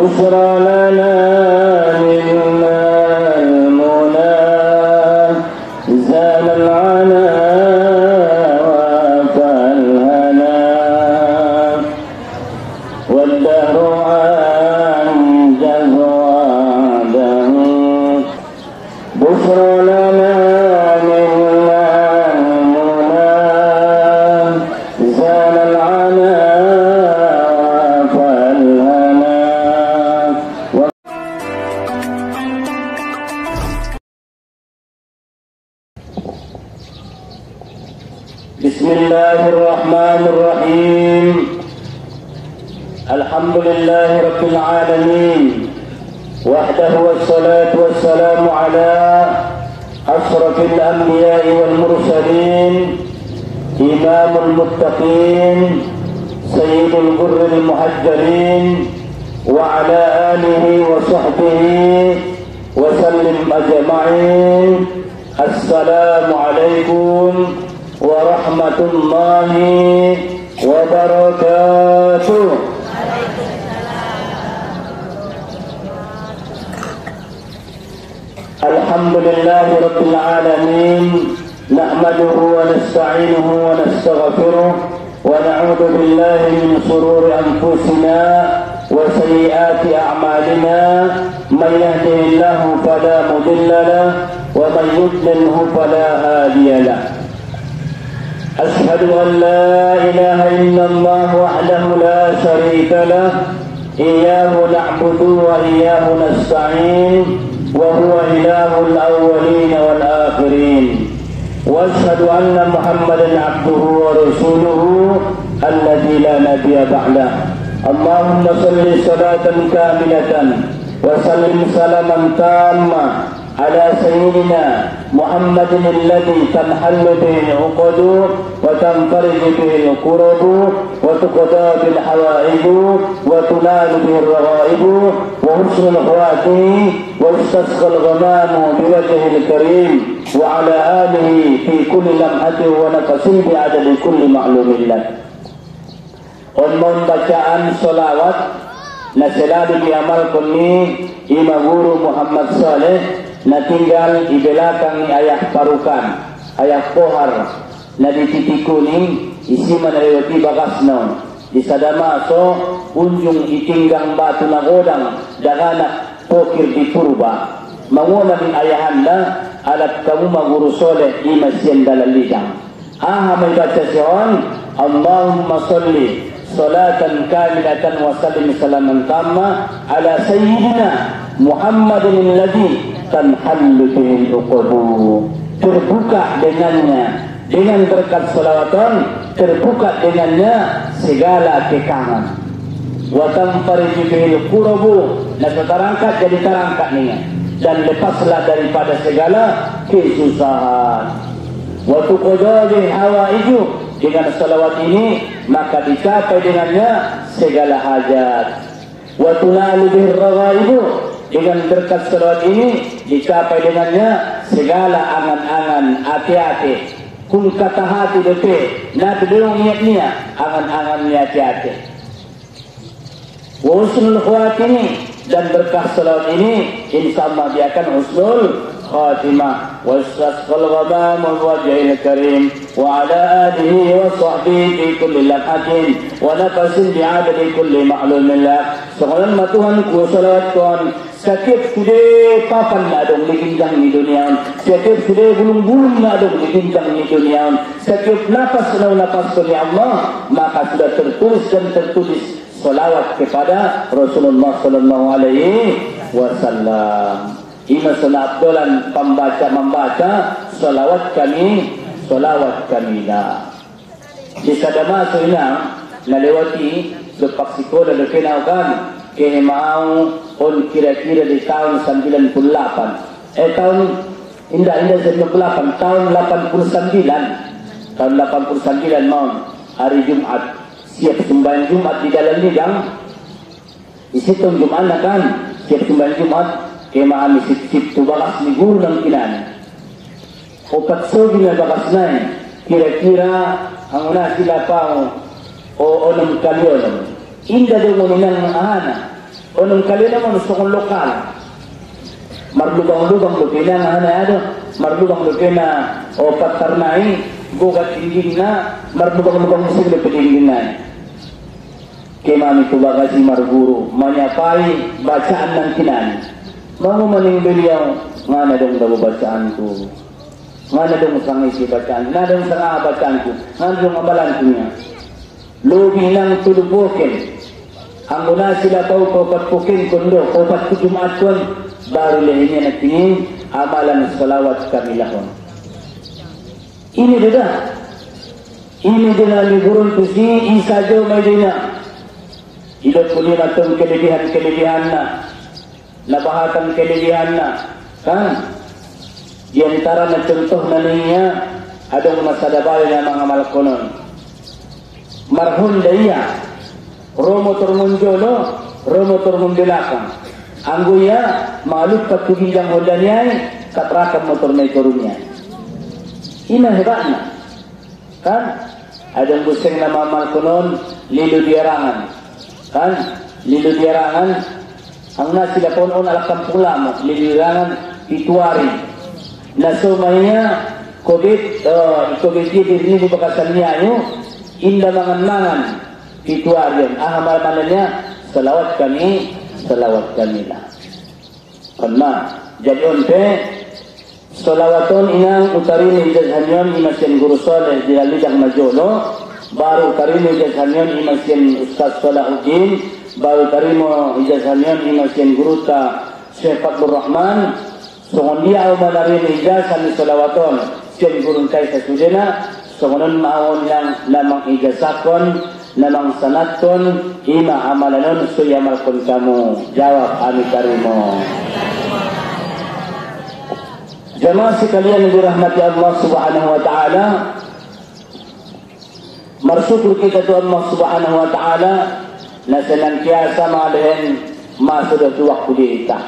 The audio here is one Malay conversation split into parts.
بشرى لنا منا المنى زال العنا وفالهنا والدهر أنجز وعده بشرى لنا منا المنى زال العنا بسم الله الرحمن الرحيم الحمد لله رب العالمين وحده والصلاة والسلام على أشرف الأنبياء والمرسلين إمام المتقين سيد الغر المحجلين وعلى آله وصحبه وسلم أجمعين. السلام عليكم ورحمة الله وبركاته. الحمد لله رب العالمين نحمده ونستعينه ونستغفره ونعوذ بالله من شرور أنفسنا وسيئات أعمالنا من يهده الله فلا مضل له ومن يضلله فلا هادي له. أشهد أن لا إله إلا الله وحده لا شريك له إياه نعبد وإياه نستعين وهو إله الأولين والآخرين وأشهد أن محمدا عبده ورسوله الذي لا نبي بعده. اللهم صل صلاة كاملة وسلم سلاما تاما على سيدنا محمد الذي تنحل به العقد وتنفرج به الكرب وتقضى بالحوائج وتنال به الرغائب وحسن الخواتم واستسقى الغمام بوجهه الكريم وعلى آله في كل لمحة ونفس بعدد كل معلوم له. Mohon bacaan solawat na selalu diamalkan ni Imam Guru Muhammad Saleh na tinggal di belakang ni ayah parukan, ayah pohar na dititiku ni isi manarewati bagas naon di sadama so unjung itinggang batu na godang daganak pokir di purba manguna min ayahanda alat kamu maguru soleh di masjid dalalidang aha may baca siyon Allahumma salli salatan kamilatan wa sallim salaman tamma ala sayyidina Muhammadin alladhi tanhallu bihil uqadu. Terbuka dengannya, dengan berkat salawatan terbuka dengannya segala kekangan. Wa tanfariju bihil qurabu, dan terangkat jadi terangkat ninya dan lepaslah daripada segala kesusahan. Wa tuqada bil hawaiju, dengan salawat ini maka dicapai dengannya segala hajat. Wa tunalu bihir raghaibu, dengan berkat salawat ini dicapai dengannya segala angan-angan hati-hati. Kun kata hati depe, na bedong niat-niat angan-angan hati-hati. Wa husnul khawatimah, dan berkah salawat ini insyaallah dia akan husnul khatimah. Wa istasqal ghamam wajhil karim wa ala alihi wa sahbihi fi kulli lamhatin wa nafasin bi'adadi kulli ma'lumin lah. Sekarang Tuhan ku salawatkan setiap sudah papan na adong dikinjang di dunia, setiap sudah bulung-bulung na adong dikinjang di dunia, setiap nafas na nafas dari Allah maka sudah tertulis dan tertulis salawat kepada Rasulullah sallallahu alaihi wasallam. Ima sanabdolan pembaca membaca salawat kami lah. Di sadama suina nalewati sepaksiko dan kenaukan kini mau on kira-kira di tahun 98 tahun indah 98 tahun 89 mau hari Jumat siap sembahyang Jumat di dalam lidang isitu Jumat kan siap sembahyang Jumat kema sip tu balas ni guru ng kinan opat sogi na bakas na kira-kira ang una sila pa o ng kalyon inda do mo nilang ahana Onong kali naman gusto kong lokal. Marlubang-lubang lupina nga na ano. Marlubang-lupina o patarnay. Gugat ingin na. Marlubang-lubang musim lupin na. Kaya mami ko ba kasi marguro. Manyapay, bacaan ng kinan. Mamumaning biliyaw. Nga na dong daw bacaan ko. Nga na dong sang isi bacaan. Nga dong sang bacaan ko. Nga dong abalan ko niya. Lubi ng tulubukin. Ang muna sila tau popatpukin kundo. Popatpukumat kun. Baru lehin niya nagtingin. Amalan salawat kami lahon. Ini dia. Ini dia na liburun tusi. Isa jo may din na. Ilot po niya itong kelebihan na. Nabahatang kelebihan na. Kan? Yan tara na contoh na niya. Adong masadabay na mga malkonon. Marhun daya. Romo turmunjolo. Romo turmundilakang. Angguya. Malupat kuhinjang hoda niya. Katrakan motor na iturun niya. Ina hebat na. Kan? Adong buseng na mga malkonon. Lilo diarangan. Kan? Lilo diarangan. Ang nasila po noon alakang pula mo. Lilo diarangan. Ituari. Nasumaya. Ikobit diri ni bakasan niya nyo. Inda mangan-mangan. Ituari yun. Malaman niya. Salawat kami. Salawat kami na. Karena. Jadion pe. Salawaton inang utarin ijazhanyon imasyan guru soleh di lidang majolo. Baru tarimo ijazhanyon imasyan Ustaz Salahuddin. Baru tarimo ijazhanyon imasyan guru ta Syekh Abdul Rahman. Songon dia umanarin ijazhan salawaton Syekh guru kay sa sudena. Songonon maawon lang lamang ijazhakon namang sanaton ima amalanon suyamal kun kamu. Jawab ami tarimo. Jemaah sekalian yang dirahmati Allah Subhanahu wa taala. Bersyukur kita kepada Allah Subhanahu wa taala na senantiasa malahin masuk waktu kita.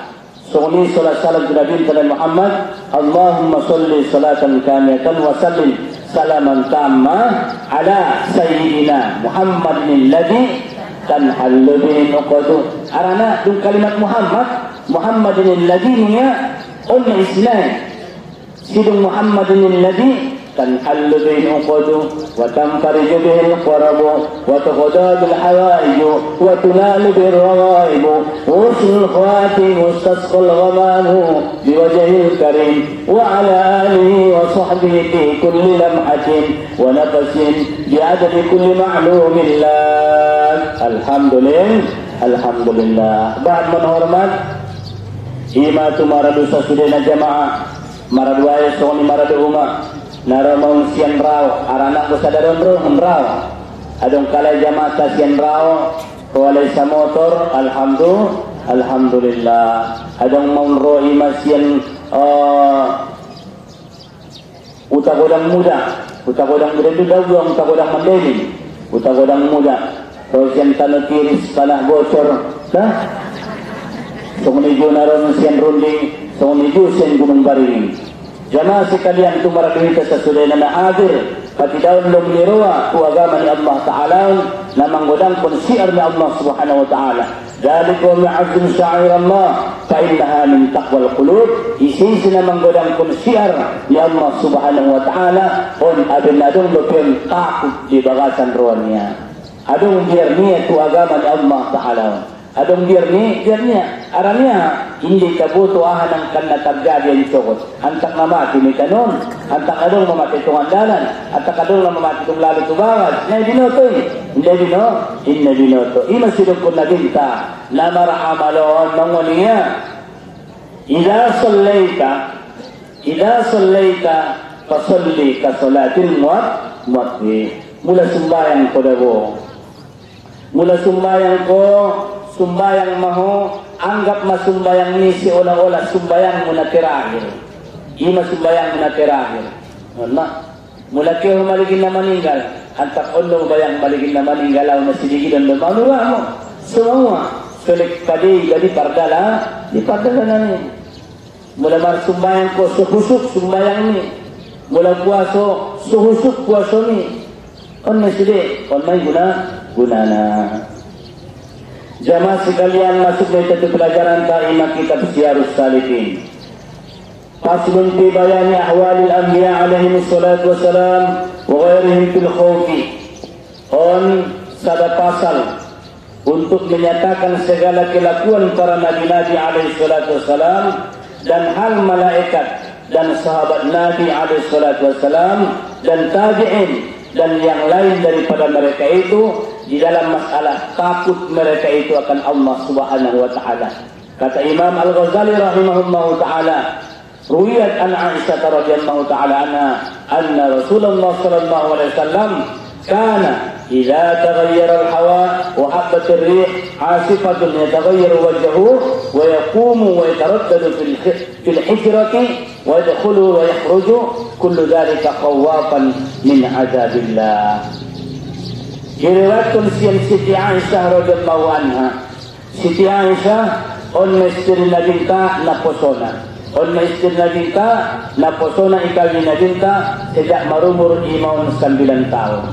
Sungguh salat salam Nabi Muhammad. Allahumma salli salatan kamilatan wa sallim salaman tamma ala sayyidina Muhammadin alladhi tanhallu bihi uqadu. Arana dun kalimat Muhammadin alladhi niya umma Islam. Sidung Muhammadin alladhi tanhallu bihi uqadu wa tanfariju bihi al-qarabu wa tuqda bil hawaij wa tunalu bir rawaib wa usul khatim mustasqal ghamamu bi wajhil karim wa ala alihi wa sahbihi fi kulli lamhatin wa nafasin bi adadi kulli ma'lumin lak. Alhamdulillah. Ba'd man hormat imatu maradu sasudena jamaah maraduaya soni maradu umma naramong sian raw aranak ko sa daron raw adong kalay jamaah sa sian raw walay sa motor alhamdulillah adong maunro imasian utagodang muda itu daw ang utagodang mandeli utagodang muda so sian tanukiris panah bocor dah so menuju naron sian runding so menuju sian gunung baring. Jamaah sekalian itu marakita sa sulay na hadir pati daun lom nirwa ku agama ni Allah Ta'ala namang godang pun siar ni Allah Subhanahu Wa Ta'ala dalik wa mi'azim sya'ir Allah fa'innaha min taqwal qulub isi namang godang pun siar ni Allah Subhanahu Wa Ta'ala on abin adong lupin takut di bagasan ruannya adong biar niya ku agama ni Allah Ta'ala adong biarnya aranya hindi kabuto ahan ang kanatagadi ang sukot antak mamati ni kanon antak adong mamati itong andalan antak adong mamati itong lalo tubangan na binoto hindi binoto ima silong kung naginta na marahamalon mangunia idha sallayta fasalli ka salatil muwati mula sumbayang ko dabo sumbayang maho anggap masumbayang ni si ola-ola sumbayang muna terakhir ima sumbayang muna terakhir mula kayo maligin na maninggal antak ulo bayang maligin na maninggal na siligi dan lumanuwa mo semua sulit padi jadi pardala di pardala na ni mula mar sumbayang ko suhusuk sumbayang ni mula puaso suhusuk puaso ni on na sili on may guna na Jamaah sekalian, masuk dari pelajaran ta'imah kitab Syiarus Salikin. Faslun fi bayani ahwalil anbiya alaihi wassalatu wassalam wa ghairihim fil khawfi. On sada pasal untuk menyatakan segala kelakuan para nabi-nabi alaihi salatu wassalam dan hal malaikat dan sahabat Nabi alaihi salatu wassalam dan tabi'in dan yang lain daripada mereka itu di dalam masalah takut mereka itu akan Allah Subhanahu wa taala. Kata Imam Al-Ghazali rahimahullahu taala, ruwiyat an Aisyah radhiyallahu taala anha anna Rasulullah sallallahu alaihi wasallam kana idza taghayyara al-hawa wa habbat ar-rih 'asifatun yataghayyaru wajhuhu wa yaqumu wa yataraddadu fil hijrati wa yadkhulu wa yakhruju kullu dhalika khawafan min 'adzabillah. Diriwayatkan Siti Aisyah radhiyallahu anha. Siti Aisyah on istri Nabi ta naposona. On istri Nabi ta naposona ikawin Nabi ta sejak marumur 9 tahun.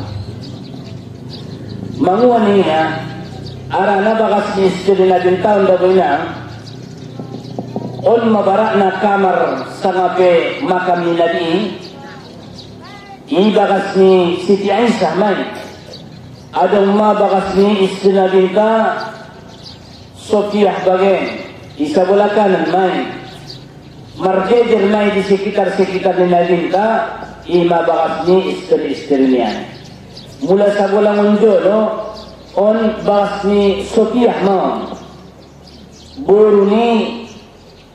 Manguan niya arana bagas ni istri Nabi ta unda bina on mabarak na kamar sangape makam ni Nabi. I bagas ni Siti Aisyah mai adong ma bagas ni istri Nabi ta Sofiyah bagen isa bola kanan mai marjejer mai di sekitar ni Nabi ta ima bagas ni istri niya mula sa bola munjolo on bagas ni Sofiyah ma boru ni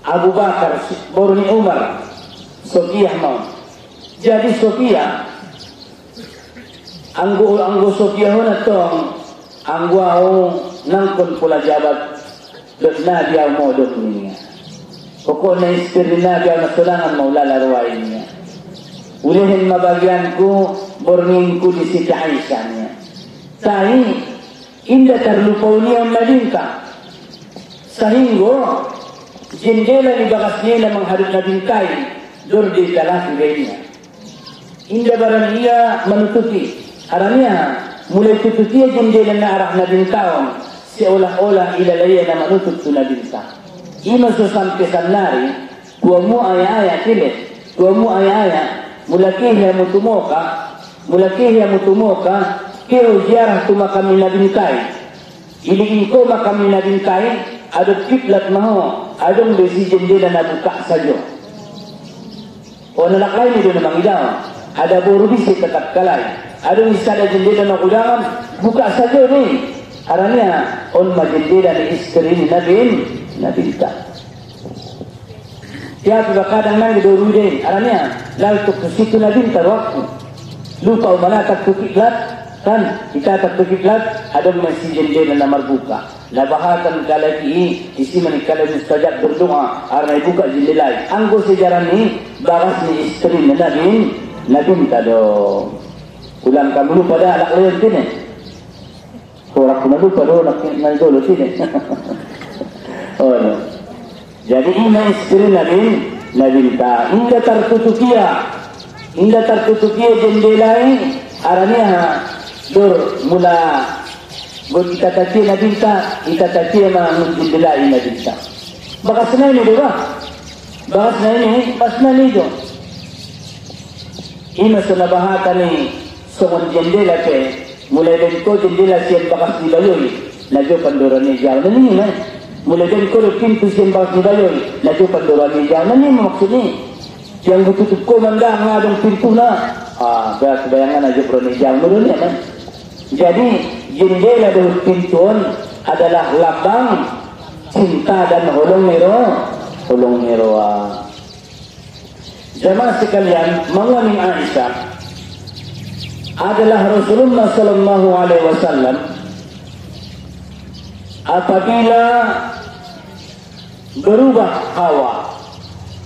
Abu Bakar boru ni Umar Sofiyah ma jadi Sofiyah Anggo Sofiyah na tong anggo au nangkon pula jabat dot na dia mo dot niya. Pokok na istri na dia na tulangan maulala ruwain niya. Ulihin mabagian ko borning ko di Siti Aisyah niya. Tahi inda terlupaw niya madinka. Sahinggo jendela ni bagas niya na mangharap na bintay dor di kalasi niya. Inda barang iya menutupi. Haramiya mulai tututia jendela na arah na bintawang seolah-olah ilalaya na manutup tu na bintang. Ima so sampai sanari kuamu aya-aya tilit kuamu aya-aya mulakihya mutumoka kiro ziarah tu makam na bintay. Iliin ko makam na bintay adong kiblat maho adong besi jendela na buka sajo. O nalaklay ni doon namang idaw ada boru bisi tetap kalay. Ada misalnya jendela na udangan buka saja ni. Haranya on majendela ni istri ni Nabi ta. Tiap kadang nang doru din. Haranya lalu tu situ Nabi ta waktu. Lupa mana tak kiblat kan kita tak kiblat ada masih jendela na marbuka. Labahakan kalaki isi man kalay mustajab berdoa arna buka jendela. Anggo sejarah ni bagas ni istri ni Nabi ta do. Ulang kamu lupa dah anak lain sini. Orang pun lupa dah nak dulu sini. Oh no. Jadi ini istri Nabi ta. Inda tertutukia jendela ini. Aranya dur mula. Buat kita taci Nabi ta. Kita taci memang jendela ini Nabi ta. Bakas na ini dua. Bakas na ini pas na nido. Ini sunabahatan ni. Soal jendela ke mulai dari ko jendela siap bakas di bayoy laju pandoran ni jauh nani man mulai dari ko pintu siap bakas di bayoy laju pandoran ni jauh nani maksud ni yang tutup ko manda ngadong pintu na bayangan aja pro ni jauh nurun ya man. Jadi jendela dari pintuan adalah lambang cinta dan hulung mero jamaah sekalian mengaming Aisyah adalah Rasulullah sallallahu alaihi wasallam apabila berubah hawa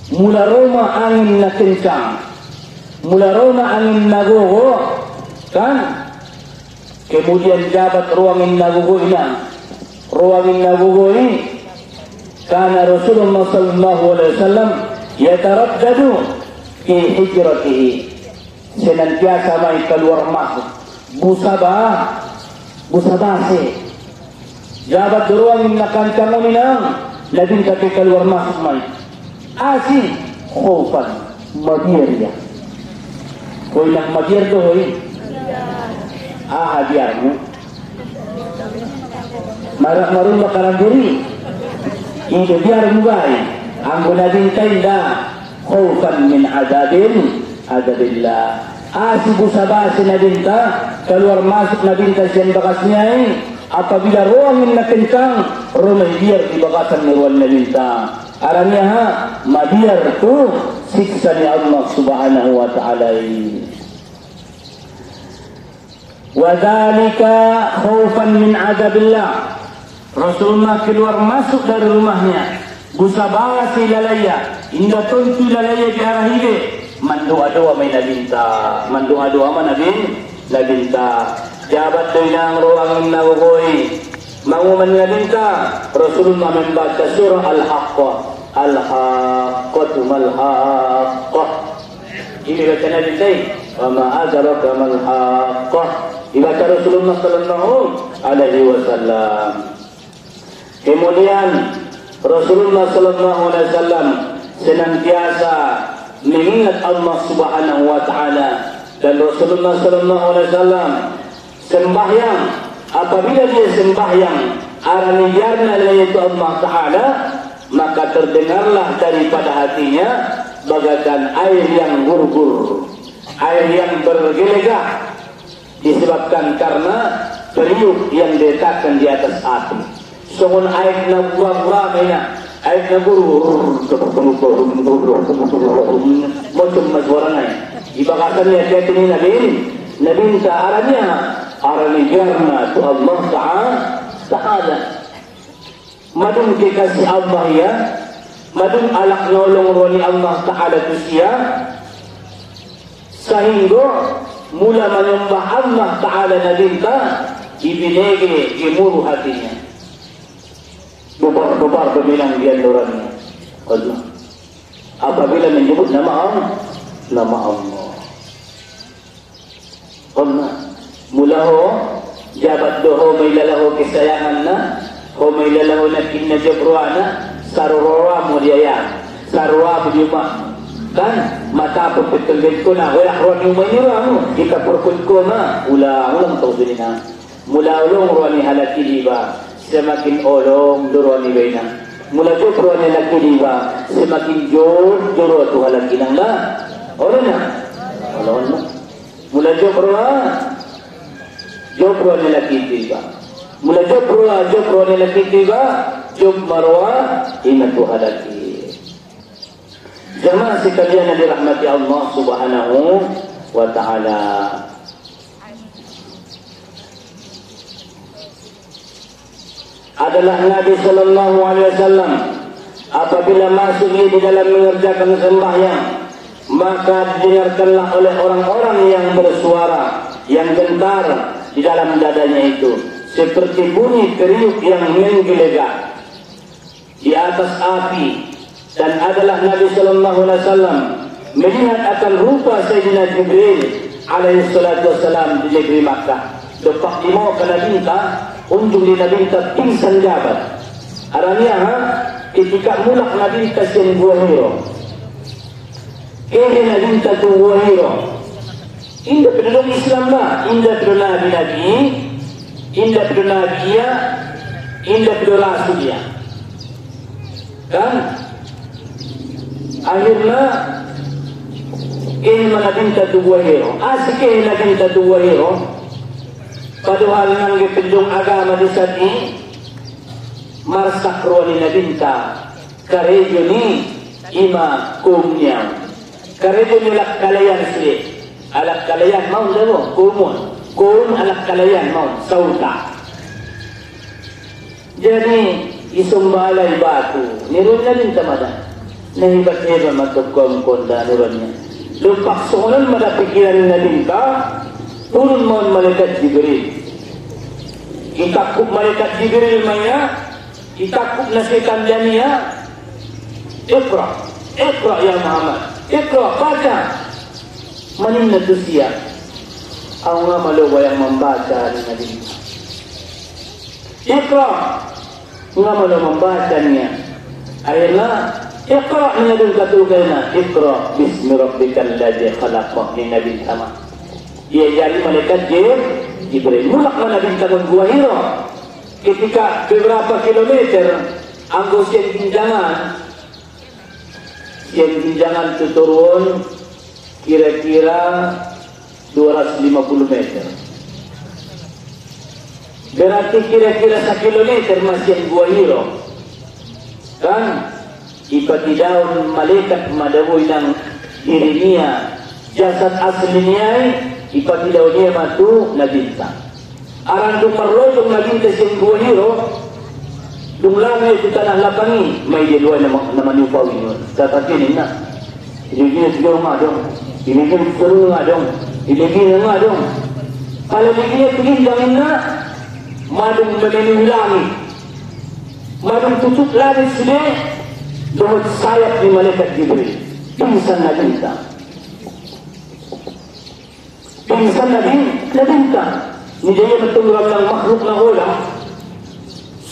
mula roma angin na kencang mula roma angin na gugo kan kemudian jabat ruangin na gugo ini karena Rasulullah sallallahu alaihi wasallam yataraddadu fi hijratihi senantiasa mai keluar masuk busabah Jabat doang nakan kamu minang. Labing tapi keluar masuk mai. Asi khofan mabiar ya. Kau nak mabiar tu hoi. Biarmu. Marah-marah makaran diri. Itu biar mugai. Anggo nabing tainda khofan min adabillah. Asi busabasi nabinta keluar masuk nabinta siang bakasnya. Apabila ruangin na kencang, rumah biar di bakasan ni ruang nabinta. Aranya mabiar tu siksa ni Allah Subhanahu wa ta'ala. Wa dzalika khaufan min adabillah. Rasulullah keluar masuk dari rumahnya. Busabasi lalaya, inda tuntu lalaya di arah hidup. Mandoa-doa may nabinta. Mandoa-doa man nabinta. Jabat dengan ruang nawawi. Manguman nabinta. Rasulullah membaca surah Al-Haqqah. Al-Haqqatu mal-Haqqah. Ini baca nabinta. Wa ma adraka mal-Haqqah. Dibaca Rasulullah sallallahu alaihi wasallam. Kemudian Rasulullah sallallahu alaihi wasallam senantiasa mengingat Allah Subhanahu wa taala, dan Rasulullah sallallahu alaihi wasallam sembahyang, apabila dia sembahyang aranijarna yaitu Allah taala, maka terdengarlah daripada hatinya bagaikan air yang gur-gur, air yang bergelegah, disebabkan karena periuk yang diletakkan di atas api. Songon air na buang-buang ina, air na gur-gur, macam mazwaranay. Ibakasan niya kaya nabinta aranya, aranijarna tu Allah Ta'ala. Madung kekasih Allah ya, madung alak nolong roni Allah Ta'ala tu siya, sehingga mula menyembah Allah Ta'ala nabinta, ibinege imuru hatinya. Bubar berbilang dia nurani Allah. Apabila menyebut nama Allah. Allah mulaho jabat doho mailalahu kesayanganna, ho mailalahu nakinna jabruana, sarura muriaya, sarwa bujuma. Kan mata pepetelbet ko na wala roni umayiramu jika perkut ko na ulang tawdina. Mula ulong roni halaki diba. Semakin olong duroni baina. Mula jopro ni laki diba, semakin joro tu halaki nang la. Olong na. Mula jopro ni laki diba. Mula jopro ni laki diba, jop marwa ina tu halaki. Jemaah sekalian yang dirahmati Allah Subhanahu wa taala. Adalah Nabi sallallahu alaihi wasallam apabila masuk di dalam mengerjakan sembahyang, maka didengarkanlah oleh orang-orang yang bersuara, yang gentar di dalam dadanya itu, seperti bunyi teriuk yang menggelegak di atas api. Dan adalah Nabi sallallahu alaihi wasallam melihat akan rupa Sayyidina Jibril alaihi salatu wasallam di negeri Makkah. Depak lima kena minta unjung di Nabi minta pingsan jabat. Aranya ketika mulak Nabi minta siang buah hero. Nabi minta tu buah hero. Indah penduduk Islam lah. Indah penduduk Nabi. Indah penduduk Nabi ya. Indah penduduk Rasul ya. Kan? Akhirnya Nabi minta tu buah hero. Asik Nabi minta tu buah hero. Padahal nang gipindong agama di sati marsak roni nabinta karejo ni ima kumnya karejo ni alak kalayan sili alak kalayan mau lebo kum alak kalayan mau sauta. Jadi isumbalay batu nirun nabinta madan nahibat-hibat matugkom konda nirunnya lupak soalan madapikiran nabinta. Turun mohon malaikat Jibril. Itakub malaikat Jibril maya, itakub nasikan jania. Iqra ya Muhammad. Iqra baca. Manin nadusia. Ang nga maluwa yang membaca ni Nabi. Iqra. Nga malu membacanya. Akhirnya Iqra ni ada satu kalimat. Iqra bismi rabbikal ladzi khalaq ni Nabi sama. Ia jadi malaikat Jibril. Mulak mana bintang Gua Hira. Ketika beberapa kilometer anggo siang ginjangan itu turun kira-kira 250 meter. Berarti kira-kira 1 kilometer masih Gua Hira. Kan? Ipati daun malaikat madawoy ng dirinya jasad aslinya ipati daunnya matu nabinta. Aran dumarlojong nabinta siyang Gua Hira. Dung langit di tanah lapangi may diluwa naman yung pawin yun. Tataginin na. Iligin siguro nga dong. Iligin siguro nga dong. Iligin nga dong. Palamigin tingin na. Madong maninin langit. Madong tutup langit sila. Doon sayap ni malaikat Jibril. Pingsan na binta. Pingsan na binta. Hindi niya matulungan ng makhluk na ulam.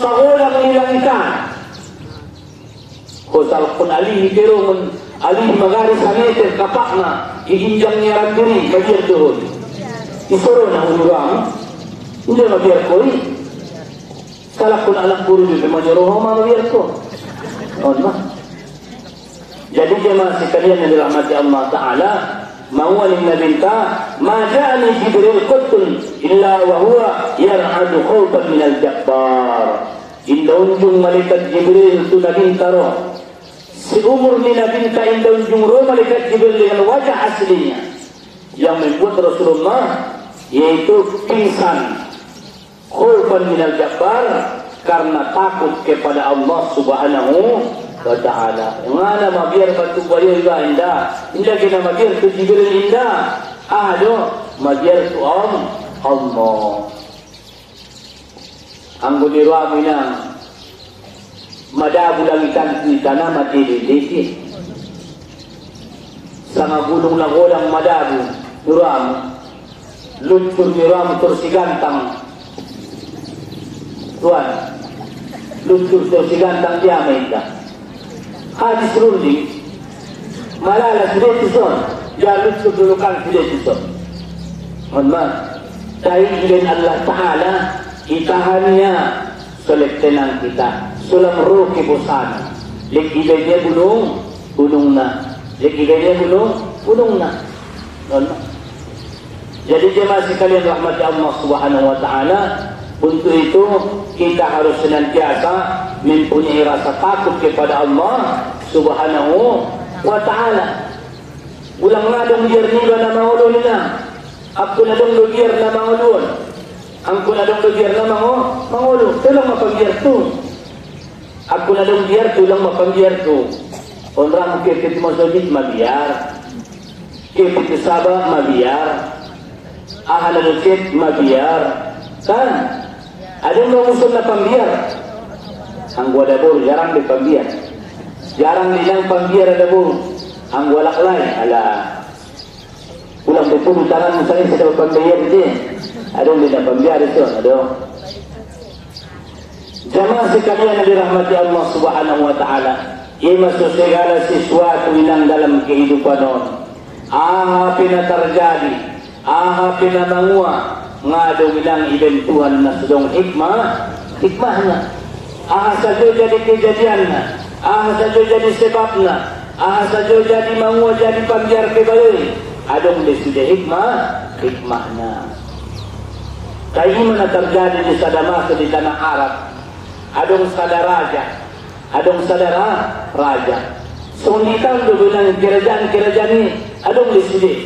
Sa ulam nilang ikan. Kung talpon alihi pero alihi magari sa meter kapak na ihinjang niya rin diri magir doon. Isuro na unurang. Hindi magir ko eh. Salak ko na anak puro dito. Manyaroho magir ko. Allah. Jadi jemaah sekalian yang dirahmati Allah Ta'ala, mawaling nabinta, ma ja'ani Jibril qutun illa wa huwa yar'adu khawfan minal jabbar. Indaunjung malaikat Jibril itu nabinta roh. Seumur ni nabinta indaunjung roh malaikat Jibril dengan wajah aslinya. Yang membuat Rasulullah yaitu pingsan khawfan minal jabbar karena takut kepada Allah Subhanahu wa ta'ala. Ngana mabiar batu bayo iba indah. Indah kena mabiar tu Jibril indah. Aduh, mabiar tu Allah. Anggo dirwa minang madabu langitan di tanah mati dikit. Sama gunung lagodang madabu dirwa. Luncur dirwa tursi gantang. Tuan, luncur tursi gantang dia mereka. Hadis rundi malala sudah tuson jalur kedudukan sudah tuson mohon tahu dengan Allah Ta'ala itahannya selektenang kita sulam ruh kibusana lekibenya gunung na lekibenya gunung na mohon jadi jemaah sekalian rahmati Allah Subhanahu wa Ta'ala. Untuk itu kita harus senantiasa mempunyai rasa takut kepada Allah Subhanahu wa Ta'ala. Ulang ngadong biar niga na maulun na. Ako na dong biar na maulun. Angko na dong biar na maulun. Tulang mapambiar tu. Ako na dong biar tulang mapambiar tu. Orang kekit masjid mabiar. Kekit sabah mabiar. Ahal lukit mabiar. Kan? Ada yang musuh na pambiar. Ang wadabur jarang di pambiar. Jarang nilang pambiar adabur. Ang walaklay ala. Ulang betul tangan misalnya sudah pambiar itu. Ada yang nilang pambiar itu. Ada. Jamaah sekalian yang dirahmati Allah Subhanahu wa Ta'ala. Ia masuk segala sesuatu yang dalam kehidupan orang. Apa yang terjadi? Apa yang mengua? Ngado bilang ibentuhan na sedong hikmahnya saja jadi kejadiannya saja jadi sebabnya saja jadi mangu jadi pambiar kebayoy adong di sudah hikmahnya kaya mana terjadi di Sadamasa di tanah Arab adong saudara raja sungitan do bilang kerajaan ini adong di sudah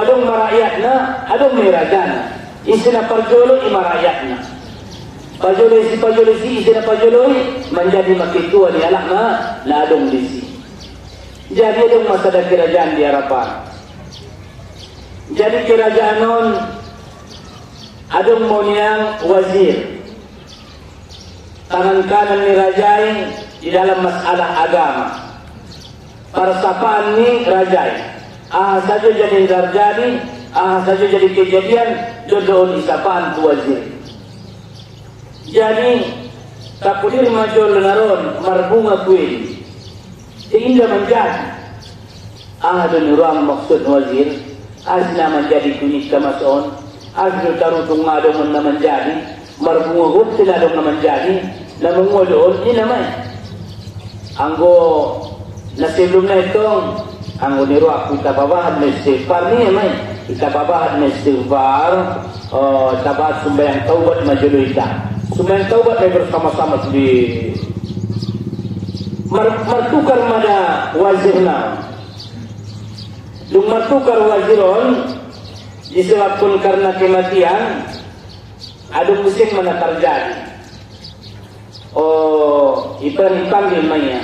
adong merakyatnya adong merajana isina parjolo ima rakyatnya. Pajolo si isina pajolo menjadi makitua di anak na adong disi. Jadi adong masa ada kerajaan di harapan. Jadi kerajaan non adong moniang wazir. Tangan kanan ni rajai di dalam masalah agama. Persapaan ni rajai. Saja jadi terjadi saja jadi kejadian jodoh isapaan tu wazir. Jadi takudir majol naron marbunga kuil sehingga menjadi adun ruang maksud wazir asna menjadi kunik kamason asna tarutung adun na menjadi marbunga hut siladong na menjadi na mengolol ini namanya anggo na sebelum na itong anggo niru aku itababahad na istighfar ni namanya itababahad na istighfar tabat sumbayang taubat majolo ita sumbayang taubat ay bersama-sama di martukar mada wazirna dung martukar waziron disebabkan karena kematian adung musim mana terjadi ipanggil maya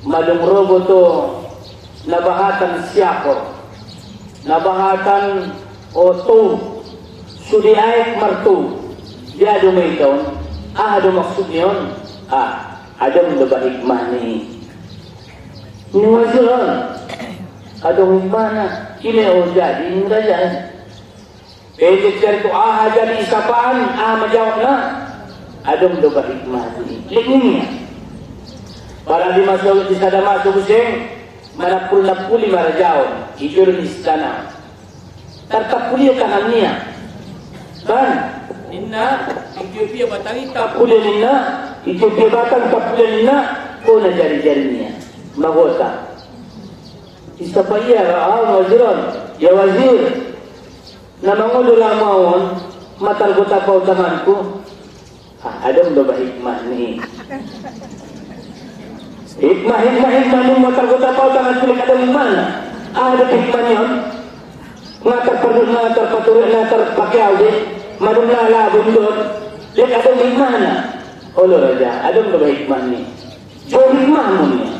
madung robo to nabahatan siakor nabahatan tu sudi aik martu dia ada maitun ada maksudnya ada mendapat hikmah ni ini waziran ada hikmah na ini jadi ini raja ejek dari tu jadi sapaan menjawab na ada mendapat hikmah ni ini para di masuk di sada masuk useng mana puli marajau hijau di istana tertapuli kanannya kan Inna Ethiopia batangi tapulin inna Ethiopia batang tapulin inna kuna jari-jarinya magota isa pa iya waziran ya wazir na mangulo lamawon matalgota pa utanganku ada mendoba hikmah ni hikmah ni matalgota pa utanganku ada mana ada hikmah ni ngatar paturin ngatar pakyaw di madung lalabon doon, lihat ada hikmah na. Olo raja, ada mga hikmah ni. So hikmah mo niya.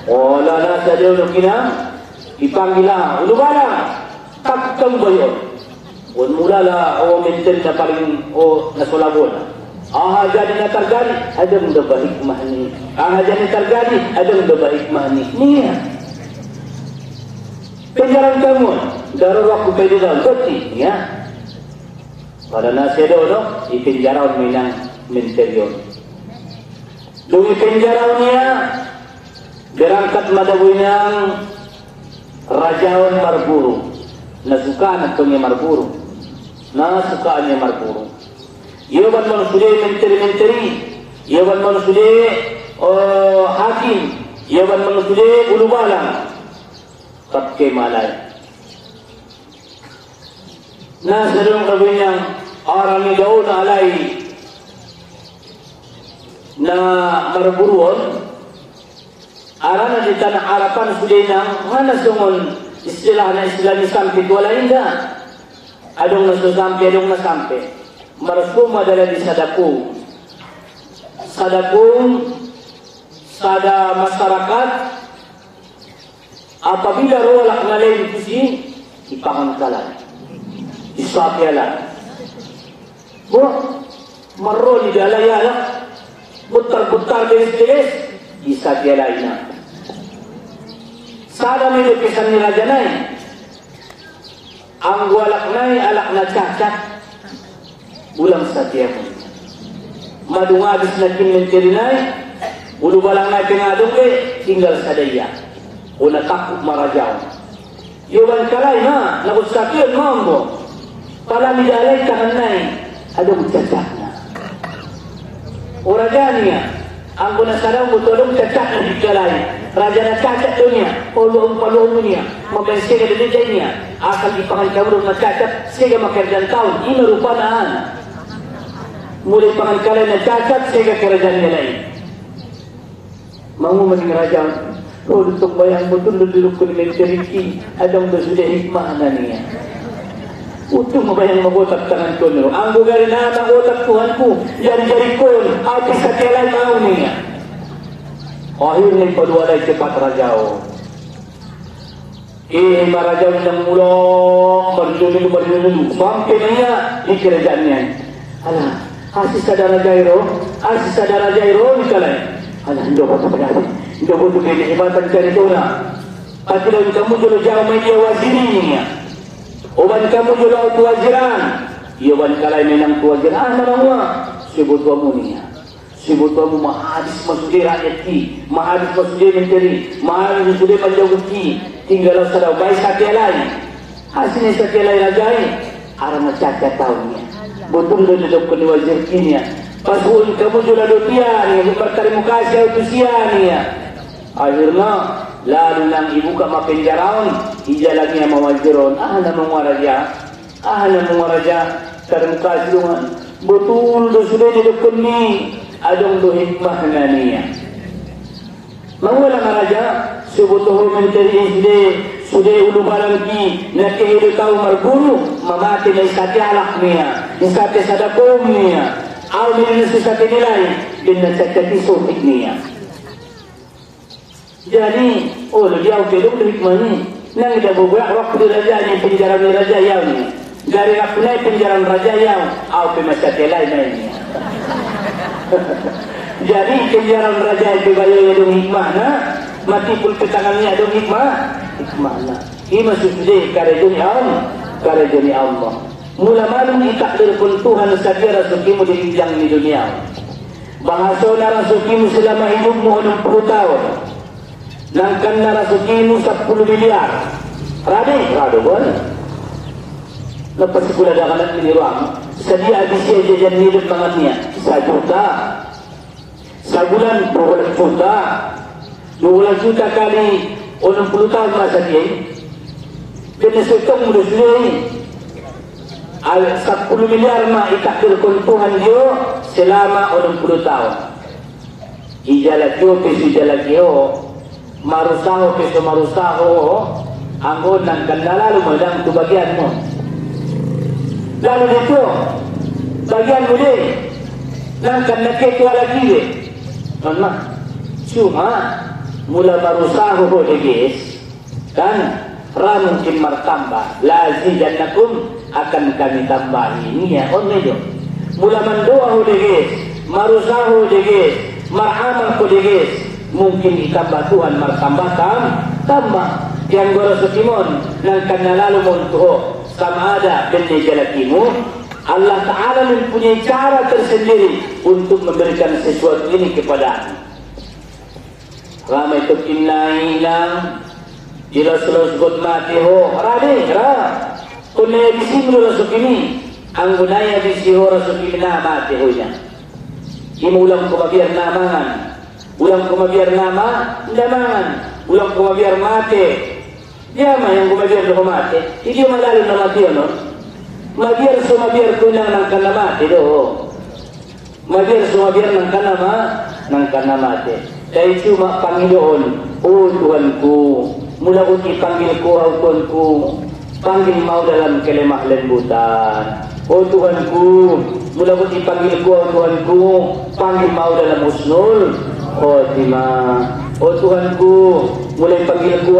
O lala sa Diyos kinang, ipanggil lang, ulubala, takutang ba yun? O mula la, o mintin na paling, o nasulabon. Jadi na targani, ada mga hikmah ni. Jadi na targani, ada mga hikmah ni. Niya. Penjaran kamu, darur waktu pwede daw, goti, ya. Pada nasi dono, ipenjaraw minang menterion. Dung ipenjaraw niya, berangkat madawi ng Rajaon Marburu. Nasukaan ito niya Marburu. Nasukaan niya Marburu. Iyawan mo suli menteri-menteri. Iyawan mo suli hakim. Iyawan mo suli ulubalang. Kapke malay. Nasa doon gawin niyang arami daw na alay na marburuon arana di tanah harapan sudah nang mana sungon istilah ni sampit wala inda adong nasampi marasum adalah di sadakung sada masyarakat apabila rolak ngalain kusi ipangangkalan isapialan. Marro di dalayala, putar-putar beres-beres, isapialan na. Sada may lupisan ni Raja Nay. Ang walak Nay, alak na cacat, ulang sa tiyan. Madungabis na kimenteri Nay, ulubalang Nay pingadong tinggal sa daya. O natakot marajaw. Iwan kalay na, nakusakiyon mambo. Para midalay kahanay, ada cacat na. O raja niya, ang gunasaraw mo tulong cacat na dikalay. Raja na cacat doon niya, o luong-paluong niya, mabensi ka daliday niya, akal ipangal kaulong na cacat, siga makerjan taon, inarupa naan. Muli pangal kalay na cacat, siga kerjan niya lain. Mangumaning raja, o lutong bayang mo tulog-tulog ko ni Menteriki, adang basudah hikmah na niya. Untuk mabayang magotak tangan ko nyo. Ang bugarin na magotak Tuhan ko, jari-jari ko, atis sa kailan mau niya. Akhirnya padualay cepat Rajao. Marajaw ng mulong, marjululu. Sampai na niya, di kerajaan niya. Alah, asis sa Dara Jairo, ikalay. Alah, hindi ko ito pagkasi. Hindi ko ito pinahibatan ka nito na. Pati daw kamu julo jauh may dia waziri niya. Uban kamu julo waziran. Iwan kalay minang waziran. Namangwa. sebut kamu ni. Sebut kamu mahadis masudi rakyat ki, mahadis masudi menteri, mahadis masudi panjang ki, tinggal sadar baik sakit lain. Hasilnya sakit lain rajai, arah cacat tahunnya. Betul dia duduk ke wazir kini. Pasul kamu jual dotian, yang berterima kasih utusian ya. Akhirnya lalu nang ibu kat penjaraun, ija lagi yang mewazirun. Ahlan mengaraja, terima kasih Tuhan. Betul dia sudah duduk ni. Adong do hikmah nganiya. Mawala ngaraja subutuhu menteri sudah ulu barangki nak kehidup kau marguru mamati na isati alak niya isati sadakom niya aw nila isati nilay din na sakati sufik niya. Jadi dia udah do hikmah ni nang ida bubuak waktu raja ni penjara ni raja yaw ni gari rapunay penjara raja yaw aw pemasati lain niya. Jadi kejaran raja itu bayo ada hikmah na mati pun ketangannya ada hikmah na ini maksud dia karejuni Allah mula malum itakdir pun Tuhan saja rasukimu di bidang di dunia bahasa rasukimu selama hidupmu 60 tahun nangkan rasukimu 10 miliar rado boleh lepas sekolah dah anak ini ruang sedia habisnya jajan hidup bangetnya 1 juta sebulan 12 juta 12 juta kali 60 tahun masa dia kena setong mudah sudah 10 miliar mah itakdir Tuhan dia selama 60 tahun ijalah kio marusaho anggon dan kendala lu medang tu bagianmu lalu itu bagian boleh nangkan nak ketua lagi deh cuma mula marusaho deh guys kan mungkin martambah lazidannakum akan kami tambahi ini ya itu mula mandoa deh guys marusaho deh guys maramal deh guys mungkin ditambah Tuhan martambah tambah yang goroso timon nangkan nalalu montuho sama ada benda jalakimu Allah Ta'ala mempunyai cara tersendiri untuk memberikan sesuatu ini kepada ramai tu kinai lang jelas-jelas god mati ho rade kunaya bisi rasuk ini ang gunaya bisi ho rasuk ini na mati ho nya imulang kumabiar namangan ulang kumabiar nama namangan ulang kumabiar mati dia mah yang kumabiar do mati idi malalu na mati no mabiar sumabiar kunang nang kana mati do mabiar sumabiar nang kana mati dahil cuma Panginoon Tuhanku mula ko ipanggil ko Tuhanku panggil mau dalam kelemah lembutan Tuhanku mula ko ipanggil ko Tuhanku panggil mau dalam husnul khotimah Tuhanku mulai panggil ko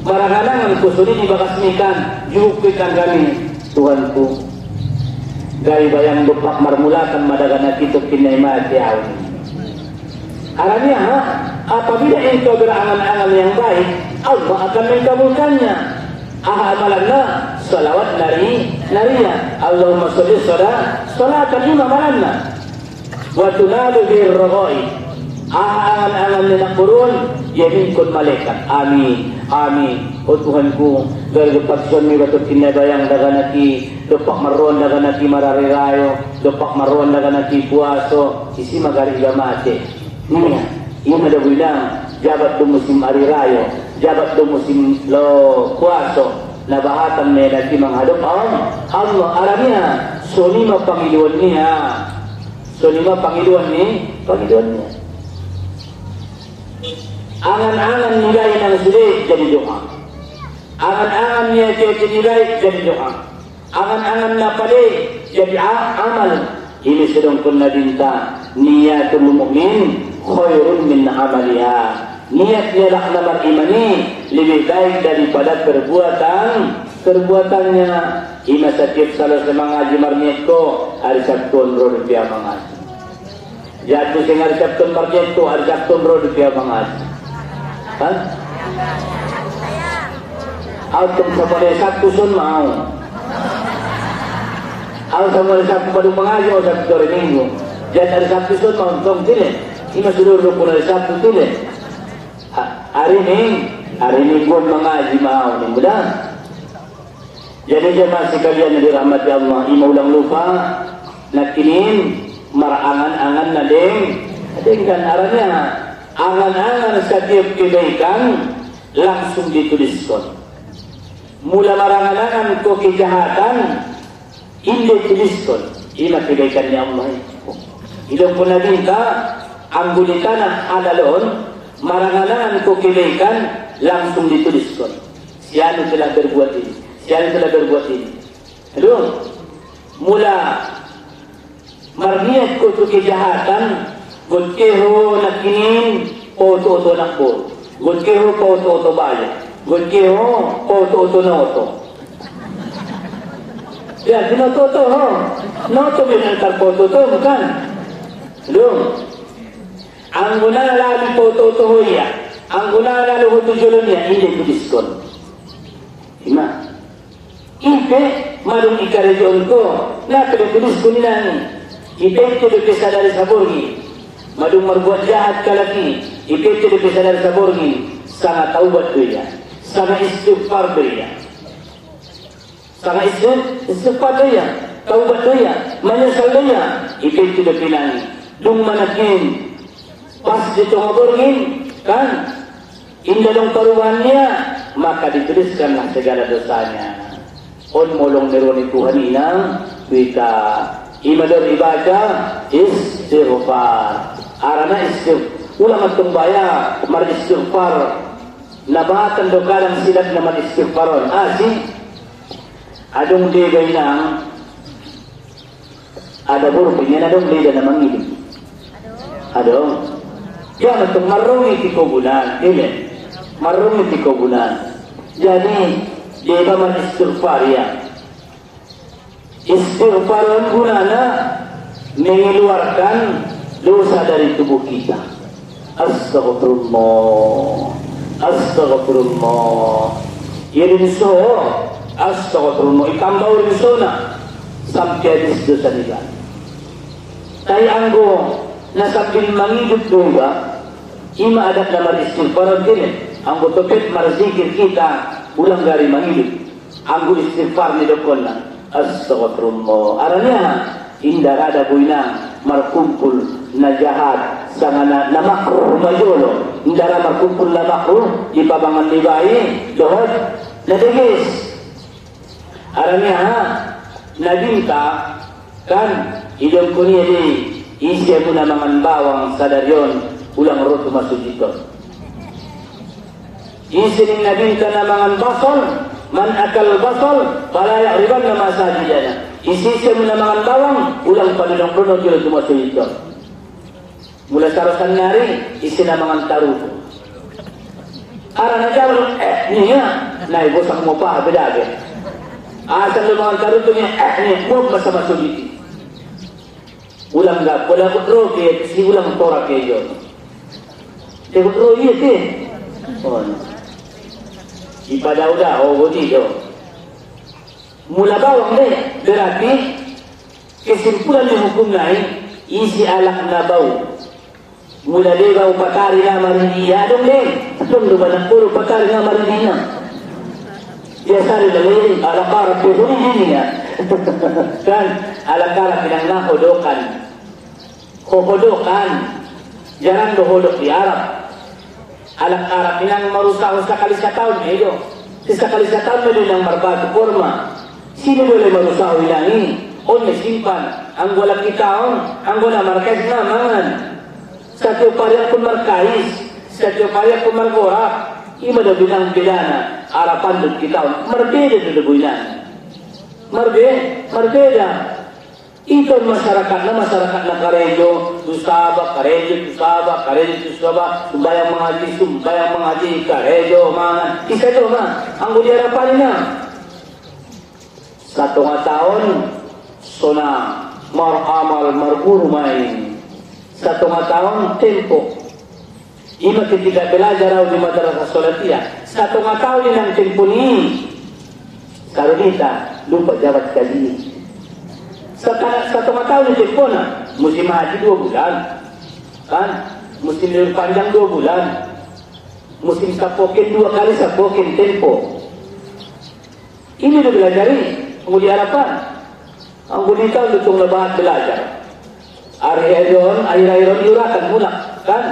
maranganang ko suni dibakasmikan jukukan kami Tuhanku gaya bayang lupak marmulakan madagana kituk kinay mati awin arahnya apabila engkau berangan-angan yang baik Allah akan mengabulkannya amalanna salawat nariya Allahumma sholli salatan imamanna wa tunalu birragoi angan-angan na kurun yaminkun malaikat amin Tuhanku dari pagsun mi batuk kinabayang daganati depak maron daganati mararirayo depak maron daganati puaso isi magari gamate ini ada bilang jabat do musim hari raya jabat do musim lo puaso na bahatan may lagi menghadap Allah alamnya sonima pangiluan niya angan-angan nilai yang sudah jadi doa angan-angan niya nilai jadi doa angan-angan na pala jadi amal ini sedang kena dinta niyatul mu'min khairun min amaliha niat niya nak beriman lebih baik daripada perbuatannya ima setiap salah semangaji marniat ko hari Sabtu rupiah mengaji jatuh sing hari Sabtu marniat ko hari Sabtu rupiah mengaji autum sampai Sabtu sun mau au sampai Sabtu baru mengaji Sabtu hari Minggu Jangan hari Sabtu sun mauntong tile. Ima seluruh pun hari Sabtu tile. Hari ini pun mengaji mau ni mudah. Jadi jemaah sekalian yang dirahmati Allah, ima ulang lupa nak kinin marangan-angan nadeng kan arahnya angan-angan setiap kebaikan langsung dituliskan. Mula marangan-angan ko kejahatan ini dituliskan. Ima kebaikannya Allah. Hidup pun nabi ka anggulitan adalon marangan-angan ko kebaikan langsung dituliskan. Siapa telah berbuat ini? Siapa telah berbuat ini? Aduh, mula marniat ko tu kejahatan, gudkeho nakinin, poto-oto nakbo. Gudkeho poto-oto balik. Gudkeho poto-oto noto. Ya, dinoto-oto ho. Noto binantar poto-oto, bukan? Aduh, ang guna lalu poto-oto ho ya. Ang guna lalu ho tujulan ya, hindi tuliskon. Ima. Ipe, marung ikarejon ko, nakatulis ko nila ni. Ipe, tuloy sadari sa borgi. Marung marbuat jahat ka lagi. Ipe, tuloy sadari sa borgi. Sangat taubat dia. Sangat istighfar dia. Sangat istighfar dia. Taubat dia. Menyesal dia. Ipe, tuloy pinani. Dung manakin. Pas dito borgi, kan? Indah dong perubahannya, maka dituliskanlah segala dosanya. On molong neroni Tuhan inang kita imador ibadah istighfar. Arana istighfar. Ulang atong baya mar istighfar. Nabatan do kadang silat naman istighfaron. Si adong digay nang ada buruk niya adong lida namang ini. Adong. Yan atong marungi ti kobunan. Ile. Marungi ti kobunan. Jadi dia man istighfar ya. Istighfar gunanya mengeluarkan dosa dari tubuh kita. Astagfirullah. Astagfirullah. Irinso. Astagfirullah. Ikambau rinso na. Sampai di dosa nila. Tayo anggo nasabil mangidut doga. Ima adat namar istighfar din. Anggo topet marzikir kita. Ulang dari mangidut. Anggo istighfar ni dokonna. Astagfirullah. Aranya indah ada buina markumpul na jahat sangana na makruh majolo. Indah markumpul na makruh ipabangan libahi dohot na degis. Aranya nabinta kan idong kunia di isya mo na mangan bawang sadaryon ulang roto masujito. Isining nabinta na mangan basol man akal basol pala ya'riban na masajidana. Isisya mo na mangan bawang ulang panunong-punong kilo tumasujito. Mula sarosan nari isinamangan taruto. Ara na jawab niya naibosang mo pa bedage. Asal lumangan taruto niya niya huwag masama-sujiti. Ulang gap, wala kutro kaya si ulang tora kaya yun. Kaya kutro iya kaya. Ipadaw-daw o dito. Mula bawang din, berarti kesimpulan ng hukum lain, isi alak na baw. Mula di baw patari na marindiya, adong din. Atong lupa ng puro patari na marindiya. Biasari na rin, alakara po rin niya. Kan, alakara pinang nahodokan. Hohodokan. Jarang dohodok di Arab. Alak-arap inang marusahon sa kalisataon medyo. Sa kalisataon medyo ng marbato forma. Sino boleh marusahon ilangin? O may simpan. Ang walang kitaon, ang wala markais na mangan. Sa tiyo pariyak kung markais, sa tiyo pariyak kung margorap, ima na binang bilana, arapan doon kitaon. Marbeda doon na buinan. Marbeda. Ito masyarakat na karejo, tusaba, sumbayang mga haji, karejo, mangan. Isa doon ang guliyarapan niya. Sa tunga taon, sona, maramal, marguru main. Sa tunga taon, tempo. Ima ketika belajar di madrasah Solatiyah. Sa tunga taon ng tempo ni, karunita, lupa jawat kali. Sa tumatawag ni Tipona, musim haji 2 bulan, kan? Musim libur panjang 2 bulan, musim sapokin 2 kali sapokin tempo. Ini dia belajari, kemudian harapan. Anggun itu lutung lebat belajar. Akhir-akhir iurakan mulak, kan?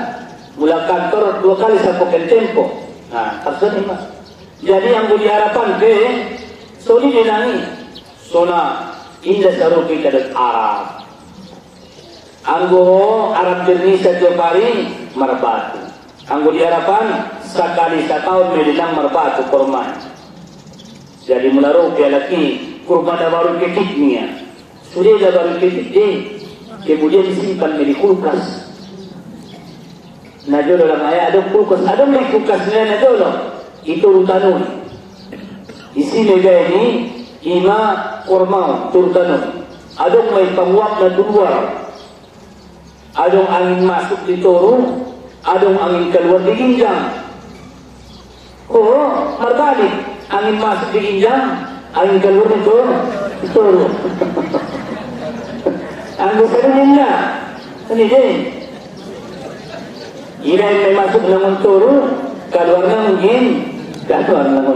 Mulak kantor 2 kali sapokin tempo. Nah, tersenima. Jadi anggun harapan ke, soni dinangi, sona indah sarupi kadat Arab. Anggo Arab Indonesia Jepari merbatu. Anggo di harapan sekali setahun medinang merbatu kurma. Jadi mularu dia lagi kurma dah baru kekitnya. Sudah dah baru kekit kemudian disimpan di kulkas. Nah jodoh dalam ayat ada kulkas, ada di kulkasnya na jodoh. Itu rutanun. Isi mega ini ima kurma turtanun. Ada may panguap na duluar. Adong angin masuk di toru, adong angin keluar di ginjang. Oh, berbalik. Angin masuk di ginjang, angin keluar di toru. Angin keluarnya, ini deh. Ira yang masuk dengan toru, keluarnya mungkin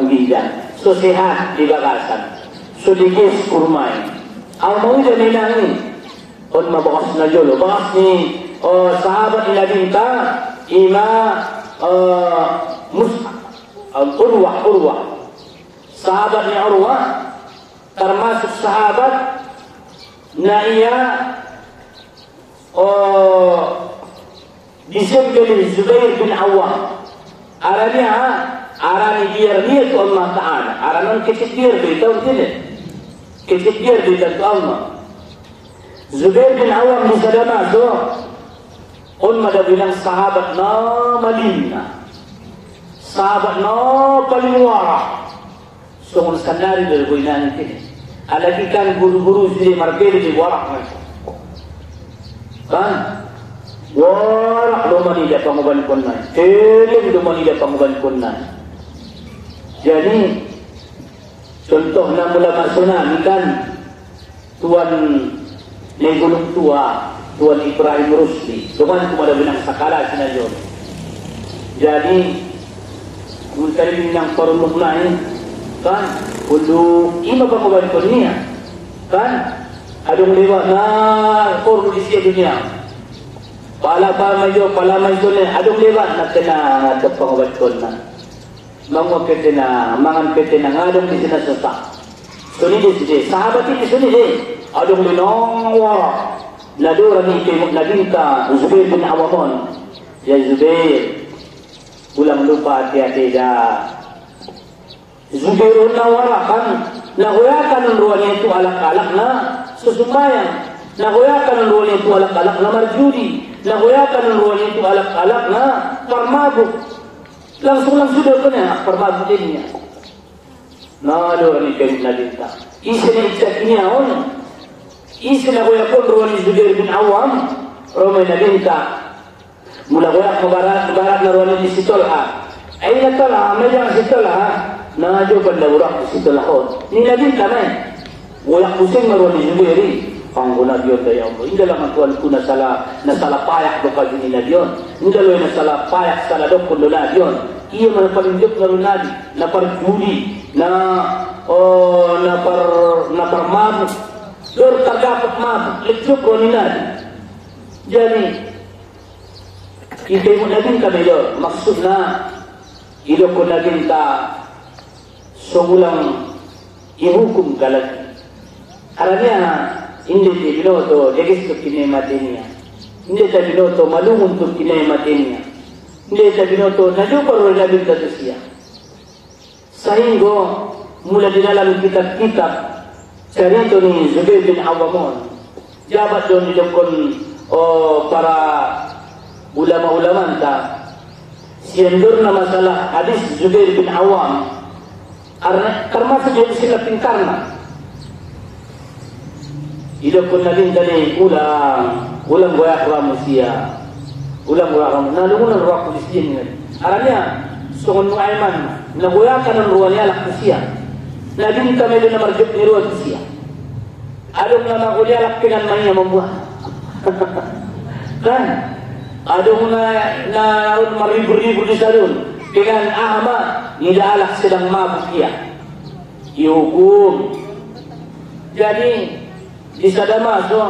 ginjang. So sehat di bagasan, so dikis kurmai. Mau jadi nangis. On mabahas na jolo. Bahas ni sahabat Nabi kita ima Urwah. Sahabat ni Urwah termasuk sahabat na ia disebut Zubair bin Awam. Arani dia tu Allah Ta'ala. Aranan kecil dia tahu tidak? Kecil dia tu Allah. Zubair bin Awam di sana tu, dah bilang sahabat na Madinah, sahabat na paling warak. So sanari dari buinan ini. Alagi kan guru-guru sini marbeli di warak mereka. Kan? Warak domani dia panguban kunnan, teling domani dia panguban kunnan. Jadi contoh na mula masuna ni kan tuan Negulung tua, Tuan Ibrahim Rusdi, teman kepada binang sakala sinajon. Jadi, mungkin binang perulung lain, kan? Untuk ima panguban dunia, kan? Adung lewat na korun di sini dunia. Pala majo ni, adung lewat na kena ada panguban dunia. Mangu ketina, mangan ketina, ngadung di sini susah. Suni di sini, sahabat ini suni deh. Adung linawar ladura ni kemuk nabinta Zubair bin Awam. Ya Zubair, ulang lupa hati-hati dah. Zubair nawarakan, nahuyakan ruannya itu alak-alak na sesumayan. Nahuyakan ruannya itu alak-alak na marjudi. Nahuyakan ruannya itu alak-alak na parmabuk. Langsung sudah kena parmabuk ini. Ladura ni kemuk nabinta. Isi ni ikhtiar on. Isi na kuya pun ruwan ni Zubair bin Awam, Romay na binta. Mula kuya mabarat na ruwan ni si Tolha. Ay na Tolha, medang si Tolha, nangadyo pa na urak si Tolha ko. Ni na binta na eh. Kuya pusing na ruwan ni Zubair. Ang guna diyon tayo mo. Hindi lang ang tuwan ko nasala payak do kayo ni na diyon. Hindi lang nasala payak sa ladok ko na diyon. Iyo na palindyok na runadi, na parjuli, na parmabuk. Dur terdapat mabuk, lecuk roninadi. Jadi, ide mo naging kami doon. Maksud na, ilo ko naging ta sumulang ihukum galag. Karanya, hindi di binoto, degis ko kinematinya. Hindi sa binoto, malungun ko kinematinya. Hindi sa binoto, naduparo naging tato siya. Sahinggo, mula di dalam kitab-kitab, cerita ni Zubair bin Awam, jabat doon dilakon para ulama-ulama ta. Siyandur na masalah hadis Zubair bin Awam, termasuk dia sila pintarna. Dilakon na din tali ulang goyak ramusia, ulang goyak ramus. Nalungunan ruak polisian ni. Aranya sungun Aiman, nagoyakan ang ruwan niya lakmusia. Naging kami doon na marjok ni ruwan siya. Adong na magulialak pinanmay niya membuah. Kan? Ada na maribu-ribu di salon. Dengan Ahmad, nilaalak sedang mabuk ia. Ihukum. Jadi, di sadama so,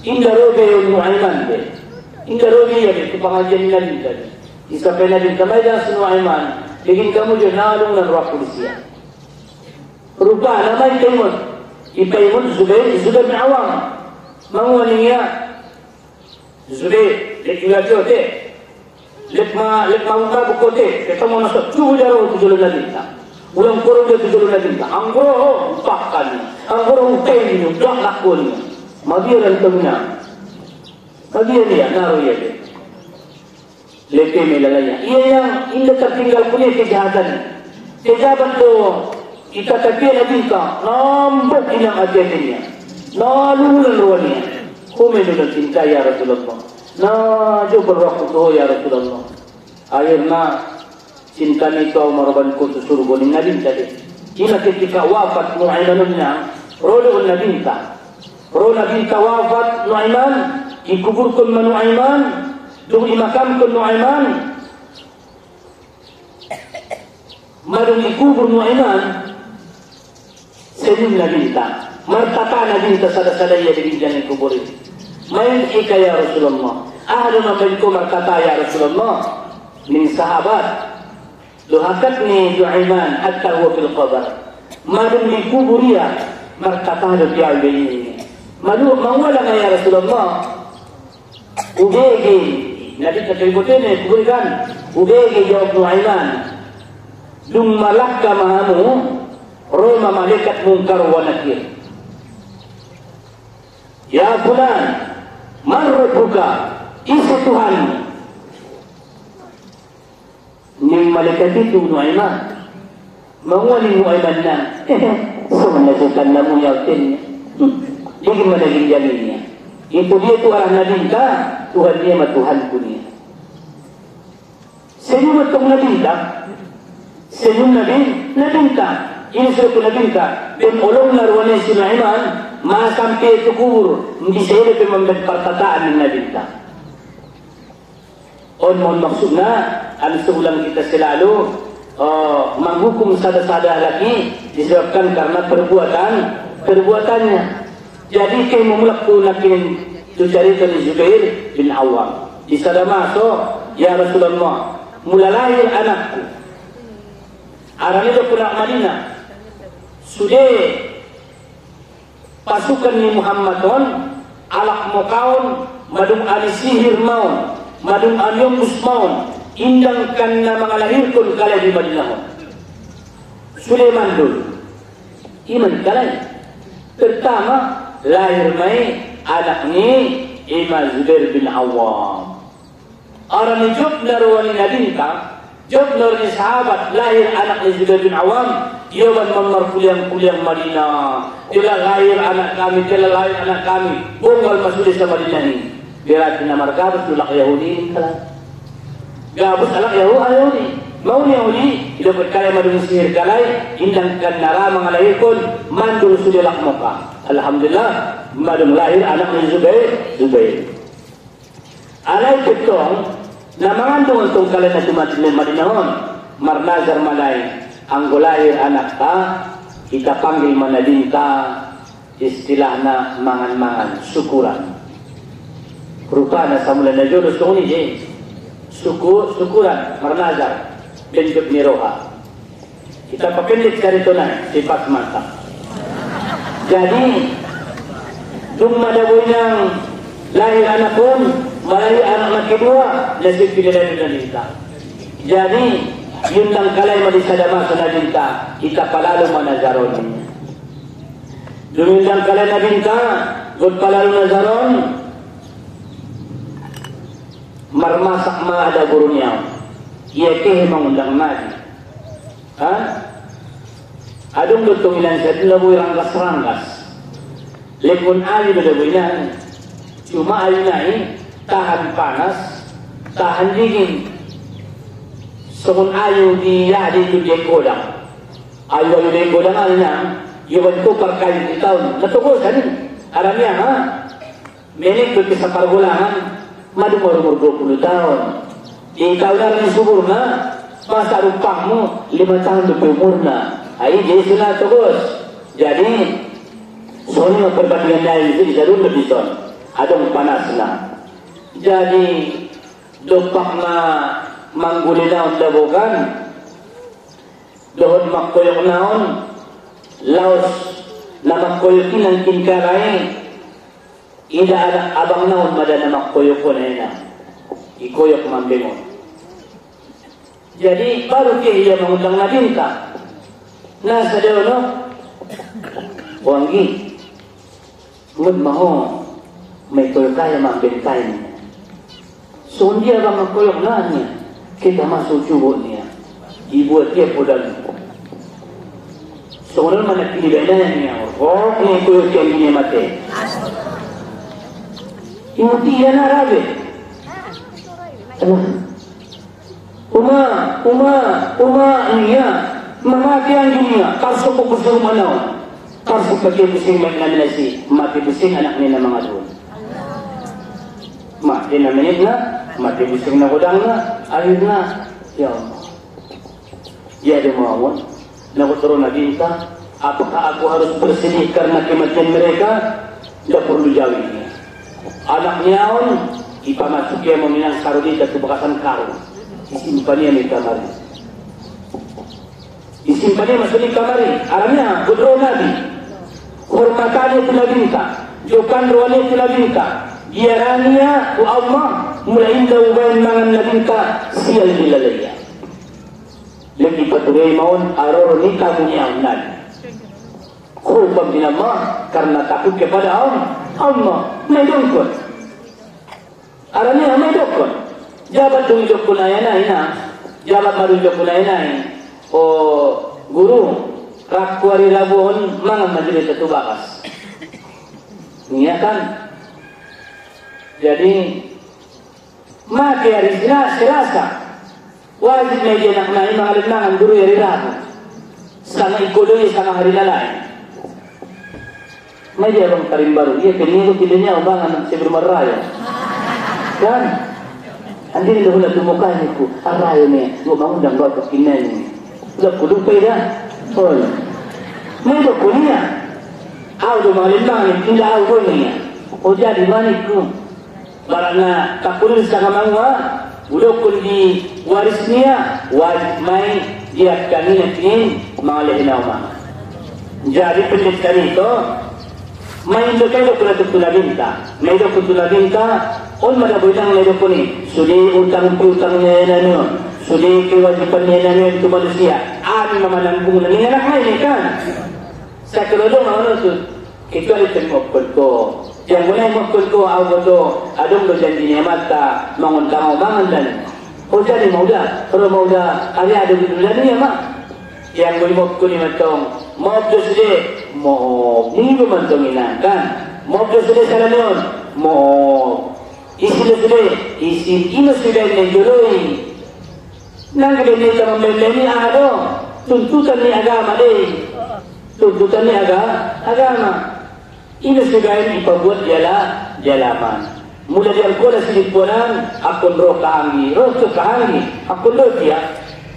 inda roge yung Nuaiman be. Inda roge ya be, pengajian nabi tadi. Isapai nabi kamay dan si Nuaiman. Lekin kamu jo nalung ng ruang polisiya. Rupa namay kaymon. Ipaymon Zubair bin Awam. Manguwaling niya. Zubair, lekin nga te. Lekma mabuk kote. Kata mo nasa, cuhu jaro tujulun na dinta. Ulang kurang dia tujulun na dinta. Ang goro, bakal niya. Ang goro, hutay niyo. Dak lakon niya. Magiran kami na. Magiran niya, naro iya dia. Leke melalaya. Ia yang indah tertinggal punya kejahatan. Kejahatan tu, kita tapi na dinta. Nambok inang ajatannya. Nalulan ruannya. Kumenulan cinta ya Rasulullah. Naju berwaktu tu ya Rasulullah. Akhirnya cinta itu Umar bin Khattab surga ni Nabi tadi. Kina ketika wafat Nuaimannya, rodo Nabi ta. Rodo Nabi ta wafat Nuaiman, dikuburkan Nuaiman, dong dimakamkan Nuaiman. Madung dikubur Nuaiman, senyum Nabi ta. Martata Nabi ta sada-sada ia di jalan kubur itu. Main ika ya Rasulullah. Ahlu namaiku markata ya Rasulullah. Min sahabat. Luhakatni Nuaiman hatta huwa fil qabr. Madum dikubur ia markata do dia ini. Madu mawala ya Rasulullah. Ubegi. Nabi terkibutene kuburikan. Ubegi jawab Nuaiman. Dum malakka mahamu Roma malaikat mungkar wa nakir. Ya fulan, marrubuka, isi Tuhan. Ni malaikat itu Nuaiman. Mawali Nuaiman na. Sebenarnya namu yakin. Jadi mana ginjalnya. Itu dia tu arah Nabi ta, Tuhan dia mah Tuhan punya. Senyum atau Nabi ta? Senyum Nabi ta. Ini suatu Nabi ta. Dan ulung narwane si Nuaiman. Ma sampai itu kubur, hindi siya ito membuat perkataan ng Nabi-ta. Mohon maksudnya, ang seulang kita selalu menghukum sada-sada lagi disebabkan karena perbuatannya. Jadi kayak memulak tu nakin tu cerita ni Zubair bin Awam. Di sada masuk, ya Rasulullah, mula lahir anakku. Arang itu pulang Madinah. Sudah pasukan ni Muhammadon alak mokaon madung ali sihir maun madung alyombus maun indangkan na mga lahirkon kala di Madinahon Sulaiman dul iman kalay pertama lahir may anak ni Imam Zubair bin Awam orang ni job naruan ni Nadinta job naruan ni sahabat lahir anak ni Zubair bin Awam iawan memarkuliang-kuliang Madinah. Telah lahir anak kami, telah lahir anak kami. Bonggal masuk sa Madinah ni. Birat na markabot tulak Yahudi kalah. Gabos alak Yahudi. Mau Yahudi, dapat kaya madung sihir kalay, indangkan nara mga lahirkon, mandul sulilak muka. Alhamdulillah, madung lahir anak ni Zubair. Alay kitong, na mangandong itong kalay na dumating Madinahon, marnazar malay. Ang lahir anak ka, kita panggil manadin ka, istilah na mangan-mangan, syukuran. Rupa na sa mula na Diyos, syukuran, marnazar, bentuk ni roha. Kita pakilit ka rito na, sifat mata. Jadi, dumadaboy ng lahir anak pun, malahir anak na kedua, nasib pinilay na nita. Jadi, yun lang kalay madisadama sa nabinta, kita palalo manazaron niya. Yun lang kalay nabinta, good palalo nazaron, marmasak maada guru niya. Iya kehe mangundang madi. Ha? Adong dutong ilan sa dulaboy ranggas-ranggas. Lekon ayo dulaboy na. Cuma ayo na tahan panas, tahan dingin. Sukun ayaw niya dito diyan kodang. Ayaw niya kodang alam na, iwan ko parkayin itaw. Natukos, hanin. Aram niya, ha? Menik ke kisah pergulangan, madu umur 20 tahun. Ikaw na rin subur na, masa rupangmu 5 tahun lebih umurna. Ay, jadi sunat terus. Jadi, soalnya perbandingan lain itu bisa dulu bison. Adong panas na. Jadi, dopak na mangguli naon dabukan, dohon makkoyok naon, laos na makkoyokin ang kinkaray, ida anak abang naon mada na makkoyok ko na ina. Ikoyok mambingon. Jadi, baru dia mengundang na binta. Nasa daw, no? Wanggi, ngun maho, may koyok kaya mambintay niya. So, dia bang magkoyok na niya, kita masuk cubo niya. Ibuat dia podal. So, naman nagpilibay na niya. Oh, may koyok yan niya mati. Imuti yan na rabi. Uma niya. Mamati ang dunia. Karso po gusto manaw. Karso pagkibusing may namin si matibusing anak niya na mga doon. Mati na minit na. Matibusing na kudang na. Ayun na. Ya Allah. Ya demawon. Nakuturo na dinta. Apakah aku harus bersedih karena kematian mereka? Tidak perlu jauh ini. Anak niyaon, ipamasuk dia meminang karuni ke bekasan karung. Disimpannya di kamari. Disimpannya masuk di kamari. Alamnya, kudro Nabi. Hormatannya telah binta. Jokan ruannya telah binta. Giaranya ku Allah mulai indah ubayan mangan na binta sial dilalaya. Lagi patuloy maun aroro ni kamu niyaonan. Kurubang dinamah karena takut kepada Allah. May dongkot. Alamnya may dongkot. Jabat tunjuk kunayana ina. Jabat marunjuk kunayana. O guru rakwari labuhon mangan majelis itu bakas. Niya kan. Jadi mati hari Selasa wajib na dia nak naik mga mangan guru hari Rabu. Sama ikodoy sama hari lalai. May dia bang karim baru. Iya kenito kilanya ubangan si bermaraya. Kan? Andi dah hula tumukan ko. Arayo niya. Mo mangundang ba ka kinan ni. Udah kudupay dah. Hol. May do kunya. Aw do malimang ni aw ko niya. O jadi manik ko. Barangna takulun sa kamangwa. Udah kundi warisnya wajib mai dia kanina tin malih nauma. Jadi pendidikan itu main kayo kung natutulabinta. May do kutulabinta, on madabuitang may do ko ni. Suli utang-utang niya na nyo. Suli kiwajipan niya na nyo yung tumalusiya. Ami mamanambung na niya na kayo kan. Sa kalodong ano to, ito ay tumukod ko. Yang muna yung mukod ko, ako to, adong do dyan din mata, manguntang o mangandan. O dyan mauda, pero mauda, ari adong dyan niya ma. Yang muna mukod ni matong, mokdo sila, hindi man itong inakan. Mokdo sila sa lanyon, isi sila, ino sila ng juloy. Nanggaling nito ang memeni ano, tuntutan ni agama din. Tuntutan ni agama. Ino sila ipabuat jalaman. Mula di alkola sinigpunan, akon ro kahangi, akon ro tiya.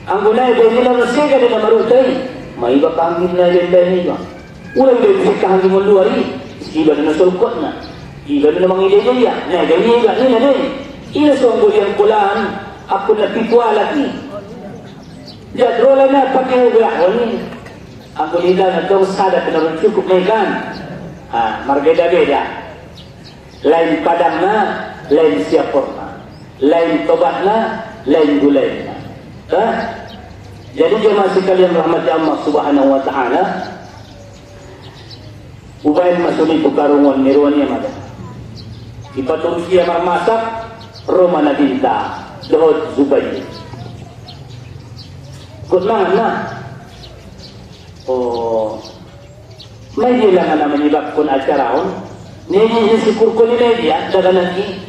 Ang gunay, kung nila masega nila marutay, may iba kahangi na rin iba. Ulang bebisik kahangi mo luwari, iba na nasulkot na. Iba na namang ililaya, na ganyan na din. Ino sa ang guliang kulaan, ako na pitwala ki. Jadrola na pakihugawan ni. Ang gulila na daw sada pinarun cukup na ikan. Margeda-beda. Lain padang na, lain siapor na. Lain tobat na, lain gulay na. Jadi jemaah sekalian rahmat Allah Subhanahu wa taala. Ubayan masuli bukarungon niruan niya mada. Ipatulog siya marmasak, Roma na dinta, dohod Zubayr. Kutmangan na. May ilangan naman ibak kun acarahon. Nini syukur ko ni media daga nanti.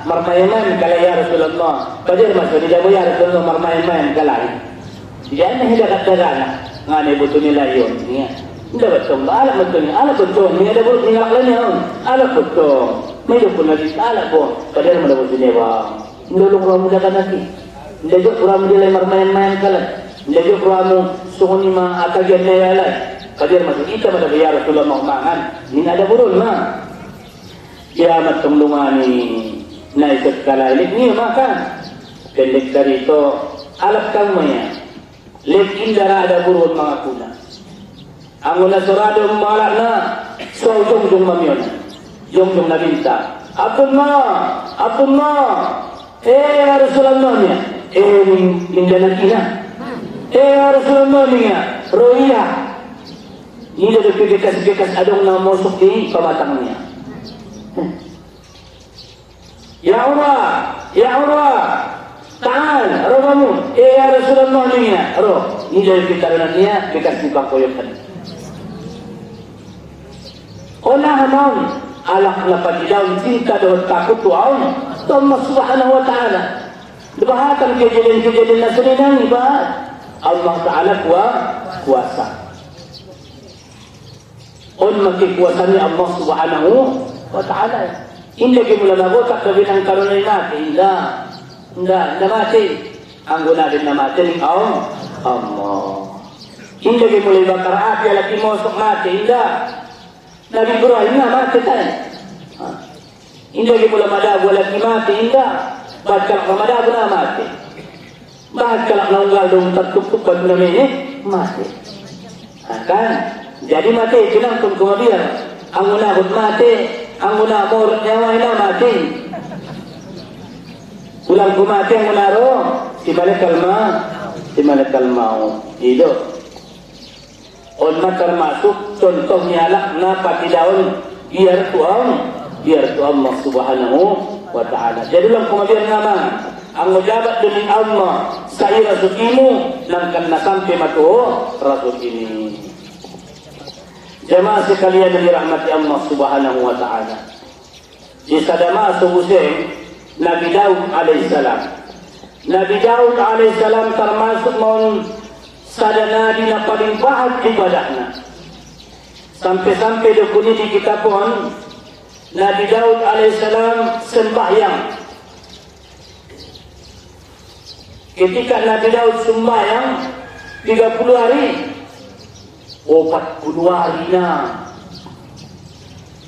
Marmayaman kalaya Rasulullah. Padir masuk di dalam ya Rasulullah marmayaman kalay. Diyan na hidagat dagana. Nga buto nila yun. Nda betul, ala betul, ni ada buruk tinggal lainnya, ala betul. Mejo pun lagi ala pun, kadang mana boleh bang. Nda lu kurang muda kan lagi, nda juga kurang muda lagi main-main kalah, nda juga kurang sungguh mah akal jadi lain. Kadang masuk kita pada biar Rasulullah makan, ni ada buruk mah. Kiamat kemlungan ni naik sekala ni makan. Pendek dari itu alat kamu ya, lekin darah ada buruk mengakuna. Anguna sorado malakna so jong mamiona jong na binta apun ma Rasulullah ni mindana kina Rasulullah ni roya ni dah bekas adong na mosok di pamatangnya. Ya Allah ta'al rohamu Rasulullah ni roh ni dah kita bekas buka koyokan. Olah naon alak lapan daun cinta dan takut tuan Allah Subhanahu wa taala. Bahkan kejadian-kejadian nasional ibad Allah taala kuasa. Maki kuasanya Allah Subhanahu wa taala. Inda ke mula nagotak kabinang karunan natin. Inda mati. Ang gunatin na mati ni Allah. Inda ke mula bakar api alaki mosok mati. Inda. Nabi Ibrahim na mati tayo. Hindi lagi mula madago lagi mati. Hindi. Bakit kalak na madago na mati? Bakit kalak na unggal doon tagtuptupan na mati? Kan? Jadi mati. Kinangkong kumabiyar. Ang unahod mati. Ang unamor nyawa na mati. Ulang kumati ang unaro. Si Malak Kalmao. Ido. Ulma termasuk contohnya lah napa daun biar tu Allah Subhanahu wa taala. Jadi dalam kemudian nama ang mujabat dengan Allah saya rasukimu nangkan na sampai matu rasul ini. Jemaah sekalian yang dirahmati Allah Subhanahu wa taala. Di sadama Husain Nabi Daud alaihissalam. Nabi Daud alaihissalam termasuk sada nabi na paling bahat ibadahna. Sampai-sampai dukuni di kitab pun Nabi Daud alaihissalam sembahyang. Ketika Nabi Daud sembahyang 30 hari 40 hari na.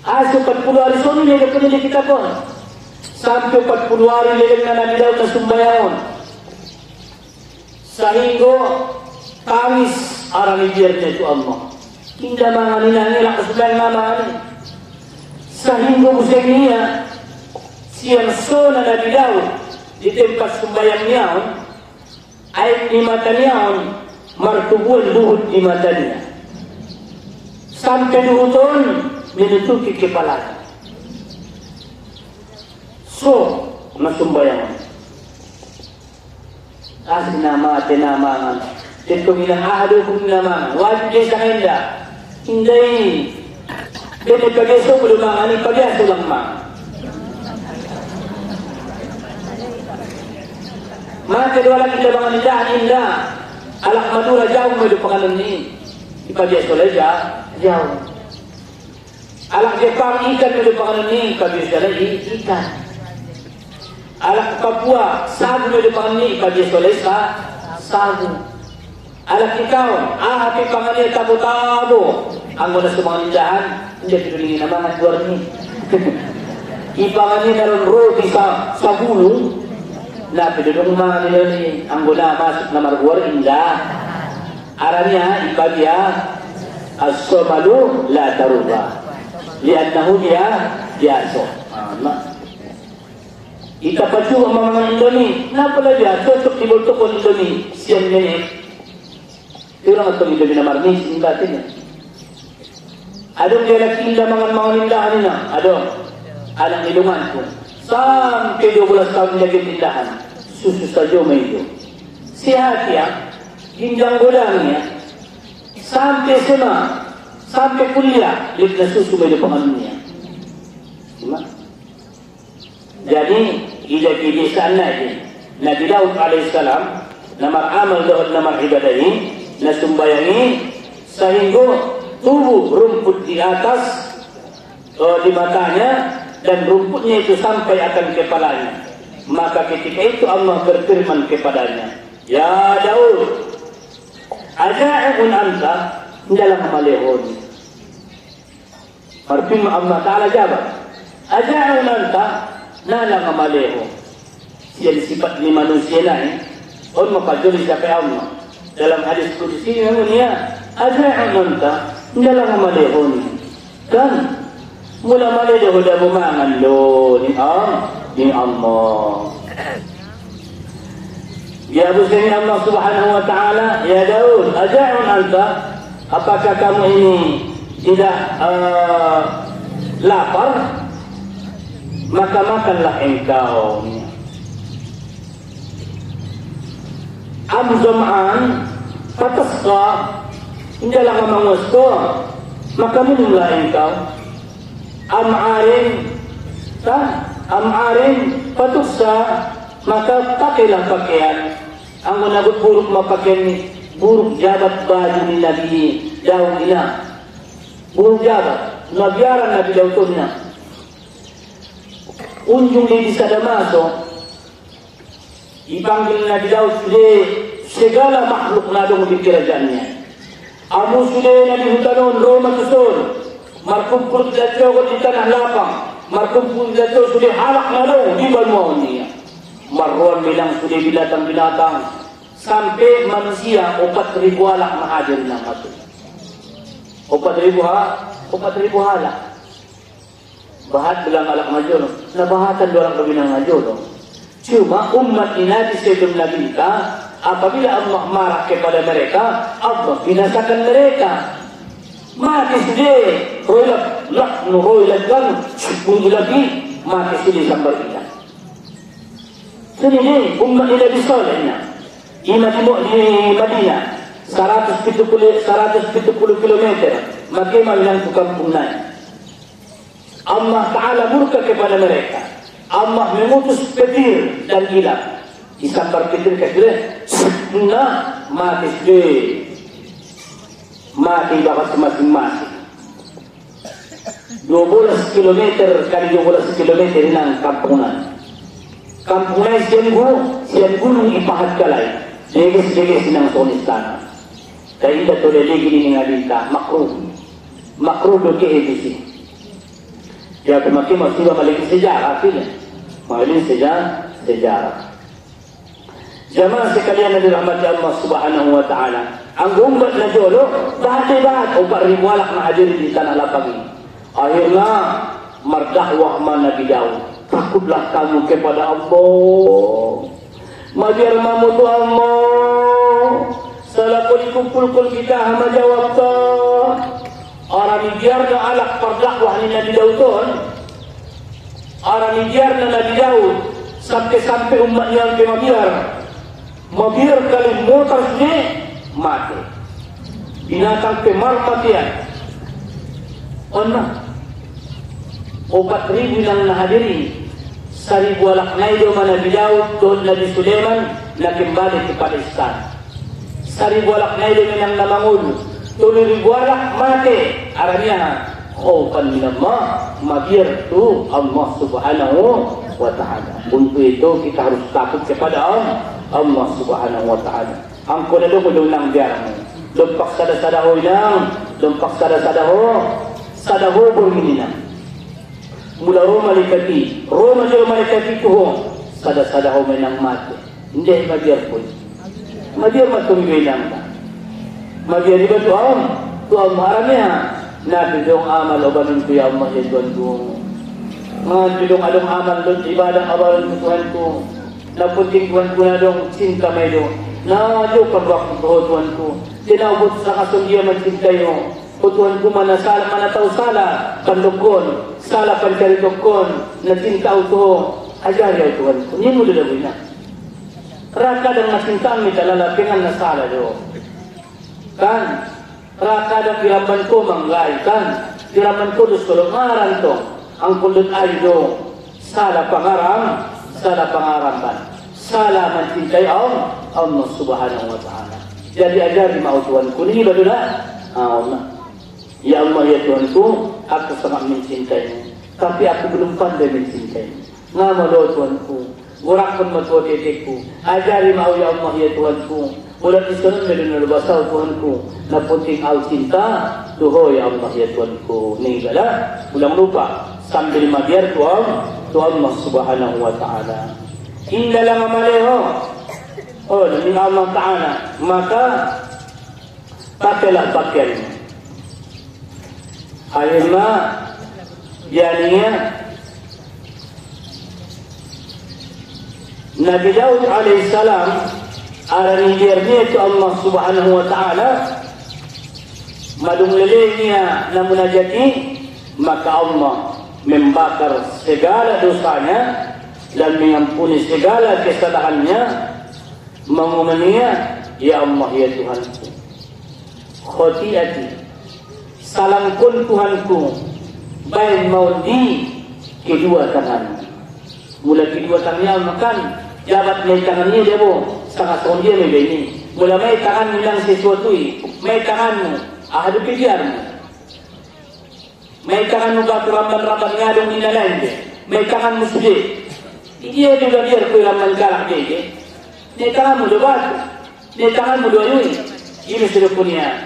40 hari suni dukuni di kitab pun. Sampai 40 hari leleng na Nabi Daud na sembahyang. Sehingga tangis arang biarnya itu Allah. Tidak menganina nilak kesulitan nama ini. Sehingga musimnya siang sona Nabi Daud di tempat sembahyangnya, air di matanya, martubuan luhut di matanya. Sampai luhutun menutupi kepala. So, masumbayang. Asli nama, tenama. Itu bilang ahadukum nama wajib dia sangat indah. Indah ini dia pagi-esok belum mangani pagi-esok lemah. Maka dua lagi kita mangani indah. Alak Madura jauh menuju penganan ini. Di pagi-esok saja jauh. Alak Jepang ikan menuju penganan ini pagi-esok lagi ikan. Alak Papua sagu menuju penganan ini pagi-esok lagi sagu. Anak ikaw, api pangalia tabo-tabo. Ang muna sa mga nindahan, hindi pinulingin naman ang buwan ni. Ipangalia naroon roti sa gulong. Napidulong mga nila ni ang muna masuk na marbuwar indah. Aranya, ipagya, as-somalu la taruba. Liannahu dia biaso. Itapacu ang mga Indoni. Napala dia, cocok tibol-tokon Indoni. Siyan niya Pero nga itong ito binamarnis, yung dati niya. Adong dia lagi indah mga nindahan niya. Adong, alang ilungan ko. Sampai 12 tahun niya tindahan. Susu saja may ito. Sihat ya, ginjang godang niya. Sampai SMA, sampai kuliah, lihat na susu may ito pangalan niya. Diba? Jadi, ila-ila sana din. Nabi Daud alaihissalam, namar amal doon namar ibadahin, na sumbayangi sehingga tubuh rumput di atas di matanya, dan rumputnya itu sampai akan kepalanya. Maka ketika itu Allah berfirman kepadanya, ya Daud, aja'un anta dalam malihun. Firman Allah Ta'ala jawab, aja'un anta dalam malihun. Yang sifat ni manusia lain, orang makajuli sampai Allah. Dalam hadis qudsi namanya, aja'un anta dalam malihun. Kan mula malih dah dah bumangan lo ni Allah. Ya Hussein Allah Subhanahu wa Ta'ala, ya Daud, aja'un anta, apakah kamu ini tidak lapar? Maka makanlah engkau. Am zam'an fatasqa, tidaklah mengusko, maka minumlah engkau. Am arin fatusha, maka pakailah pakaian. Ang nagot buruk mapakaian ni buruk jabat baju ni Nabi Daud ina. Buruk jabat nabiaran Nabi Daud ina. Unjung di Sadamaso dipanggil Nabi Daud sudah segala makhluk nadong di kerajaannya. Amu sudah Nabi Hutanon Roma susun markumpul jatuh di tanah lapang, markumpul jatuh sudah halak nadong di Balmuan dia. Marwan bilang sudah binatang-binatang, sampai manusia 4.000 halak mahadir na masuk. 4.000 halak. Bahat bilang halak majul, nabahatan orang kebinang majul. Cuma umat ini sebelum Nabi kita, apabila Allah marah kepada mereka, Allah binasakan mereka. Mati sudah, roilat kan, bunyi lagi, mati sudah sampai kita. Sini umat ini Nabi Salehnya, iman di Madinah, 170 kilometer, maka bilang ke kampung naik. Allah Ta'ala murka kepada mereka. Allah mengutus petir dan hilang. Disambar petir mati sudah. Mati bakat masing-masing. 12 kilometer kali 12 kilometer nang kampungan. Kampungan sian gunung ipahat kalay. Legis nang sonistana. Kaya ito lagi ni ngalita makruh do ke edisi. Ya kemakin masih maliki sejarah sila. Maliki sejarah. Jamaah sekalian yang dirahmati Allah Subhanahu wa Ta'ala, ang umat na jolo bahat 4.000 halak na hadir di tanah lapang ini. Akhirnya mardakwah Nabi Daud, takutlah kamu kepada Allah. Mabiar mamu tu Allah. Salah kumpul kita hama jawab tu. Orang biar na alak pardakwah ni Nabi Daud tu. Orang biar na Nabi Daud sampai umat yang mabiar kali motor ni mati. Binatang pemarmatian. Ona 4.000 yang nahadiri. 1,000 alak naido Nabi Daud dan Nabi Sulaiman na kembali kepada istana. 1,000 alak naido yang namangun. 7,000 alak mati. Aranya khaufan min Allah, mabiar tu Allah Subhanahu wa Ta'ala. Untuk itu kita harus takut kepada Allah Subhanahu wa Ta'ala. Angko na doon lang biarang. Lumpak sada-sadaho lang. Lumpak sadaho burminina. Mula Roma likati tuho. Sada-sadaho menang mati. Hindi mabiar po. Mabiar matumigay lang ka. Mabiar iba tuam maramnya. Nabi dong amal obanin ko ya Allah ya Tuhan ko. Mga dong along amal doon ibadah abalan ko Tuhan ko. Napunting Tuhan ko na dong cinta may dong. Nadyo pagwak ko Tuhan ko. Tinabot sa kasunggiya mancintay mo. O Tuhan ko manasala manataw sala pandukon. Sala pancaritokon. Nacintaw to. Ajaryaw Tuhan ko. Hindi mo dalaboy na. Raka dang nacintaan may talalapingan na sala do. Kan? Raka dang piraman ko manggay. Kan? Piraman ko dos kolongaran to. Ang kulot ay do. Sala pangaramban. Salah mencintai Allah Subhanahu wa Ta'ala. Jadi ajar di mautuan kuning badulah Allah. Ya Allah ya Tuhanku, aku sangat mencintaimu, tapi aku belum pandai mencintaimu. Ngamalah Tuhanku, urakkan matua titikku, ajari mau ya Allah ya Tuhanku. Ulat isunun medun basal Tuhanku, na penting au cinta, tuho ya Allah ya Tuhanku. Ini adalah ulang lupa sambil magiar Tuhan Allah Subhanahu wa Ta'ala. Indah lama maleho. Oh, demi Allah Ta'ala, maka pakailah pakaianmu. Akhirnya jadinya Nabi Daud alaihissalam aranijirnya itu Allah Subhanahu wa Ta'ala madung lelehnya namun najati, maka Allah membakar segala dosanya dan mengampuni segala kesalahannya, mengumumnya, ya Allah ya Tuhanku, khotiati, salangkun Tuhanku, baik mau di kedua tangan. Mula kedua tangannya makan, jabat main tangannya dia sangat sondia ini. Mula main tangan bilang sesuatu main tanganmu, ahadu kejarmu. Main tanganmu batu ramban-ramban ngadong inalan dia. Main tanganmu sudah. Dia juga biar kau ramban kalak dia. Main tanganmu dua batu, main tanganmu dua yui. Ini sudah punya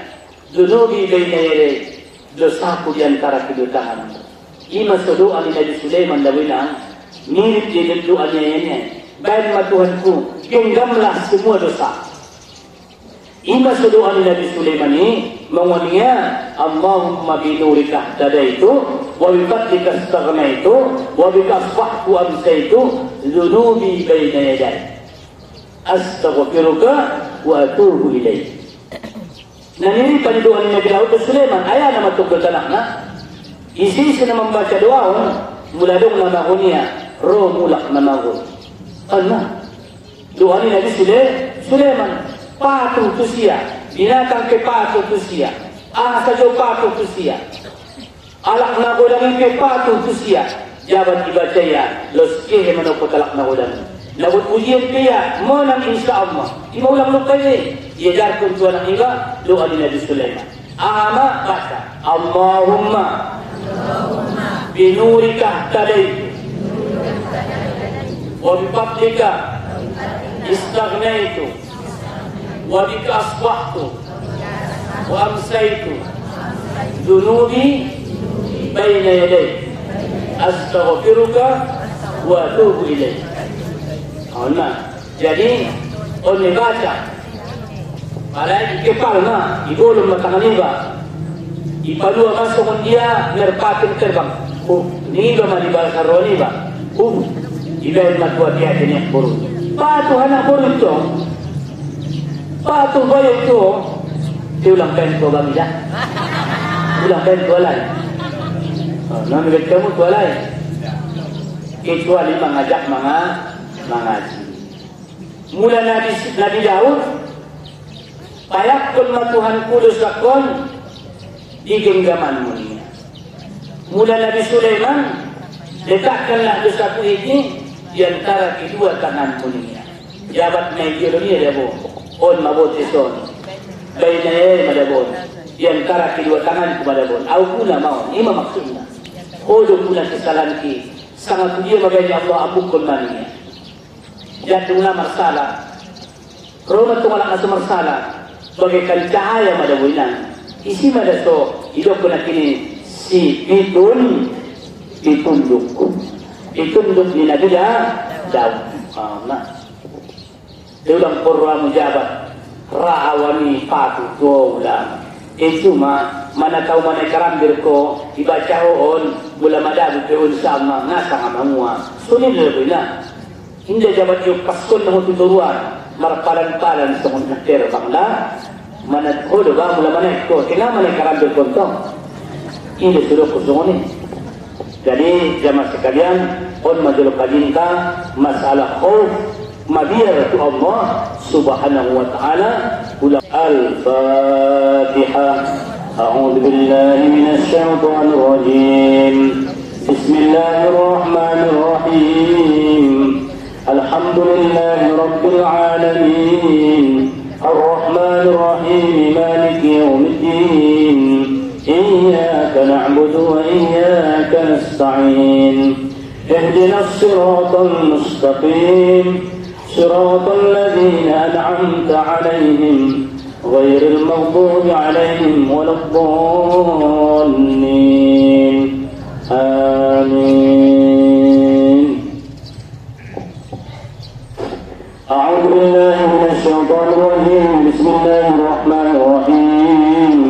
dunubi baina yadayk, dosaku di antara kedua tanganmu. Ima doa Nabi Sulaiman dah bilang, mirip dengan doanya ini. Baik Tuhanku, genggamlah semua dosa. Ima doa Nabi Sulaiman ini menguatnya, Allahumma binurika tadaitu, wa bifadlika astaghnaitu, wa bika asbahtu amsaitu, dunubi baina yadayk, astaghfiruka wa atubu ilaik. Nah ini pada doa Nabi Daud Sulaiman, ayat nama tukul tanahna. Isi sena membaca doa, muladung nama hunia, roh mulak nama gun. Allah, doa Nabi Sulaiman, patuh tusia, binatang ke patuh tusia, saja patuh tusia, alak nagodang ke patuh tusia, jabat dibaca ya, los kehe menopot alak nagodang. Laut ujian kaya, menang insyaAllah. Di maulang lupa ini. Ia jarkum tuan iba, doa di Nabi Sulaiman. Ahama baca, Allahumma binurika tadaitu, wa bifadlika istaghnaitu, wa bika asbahtu, wa amsaitu, dunubi baina yadayk, astaghfiruka wa atubu ilaik. Nah, jadi orang baca, malai kepala na, ibu belum matangan iba, ipalu masuk dia merpatin terbang. Ni iba mah dibal karoni iba. Iba yang matua dia jenis buru. Patuh anak buru itu, patuh bayi itu, dia ulang pentu kami dah, ulang pentu lain. Nama kamu tu lain. Kecuali mengajak mengaji. Mula Nabi Daud payakun Tuhan kudus lakon di genggaman mulia. Mula Nabi Sulaiman letakkanlah dosaku ini di antara kedua tangan mulia. Jabat Nigeria dia on mabote son. Baina madabon di antara kedua tangan kepada bon. Au pula mau ima maksudnya. Odo pula kesalahan ki sangat dia maganya Allah ampun mania. Jatuhlah masalah, rumah tu malah asal masalah. Bagaikan cahaya pada bulan. Isi pada so hidup kena kini si ditunduk di Nabi Daud. Nah, dia ulang purwa mujabat, rawani patu doa. Itu mana tahu mana kerambir ko dibaca on mula madadu peun sama ngasang amamua. Sulit lebih lah. Indah jabat yung paskon na tuturuan, marapalan-palan sa mga terbang na, manadholo ba mula manay ko, kailangan manay karambil ko ito. Hindi sulo ko sa ni. Jadi, jamaah sekalian, on majulukadin ka, masalah khawf, mabiyar to Allah, subhanahu wa ta'ala, ulang Al-Fatiha. A'udhu billahi minas syaitanir rajim. Bismillahirrahmanirrahim. الحمد لله رب العالمين الرحمن الرحيم مالك يوم الدين إياك اهدنا الصراط المستقيم صراط الذين أنعمت عليهم غير المغضوب عليهم ولا الضالين آمين. أعوذ بالله من الشيطان الرجيم. بسم الله الرحمن الرحيم.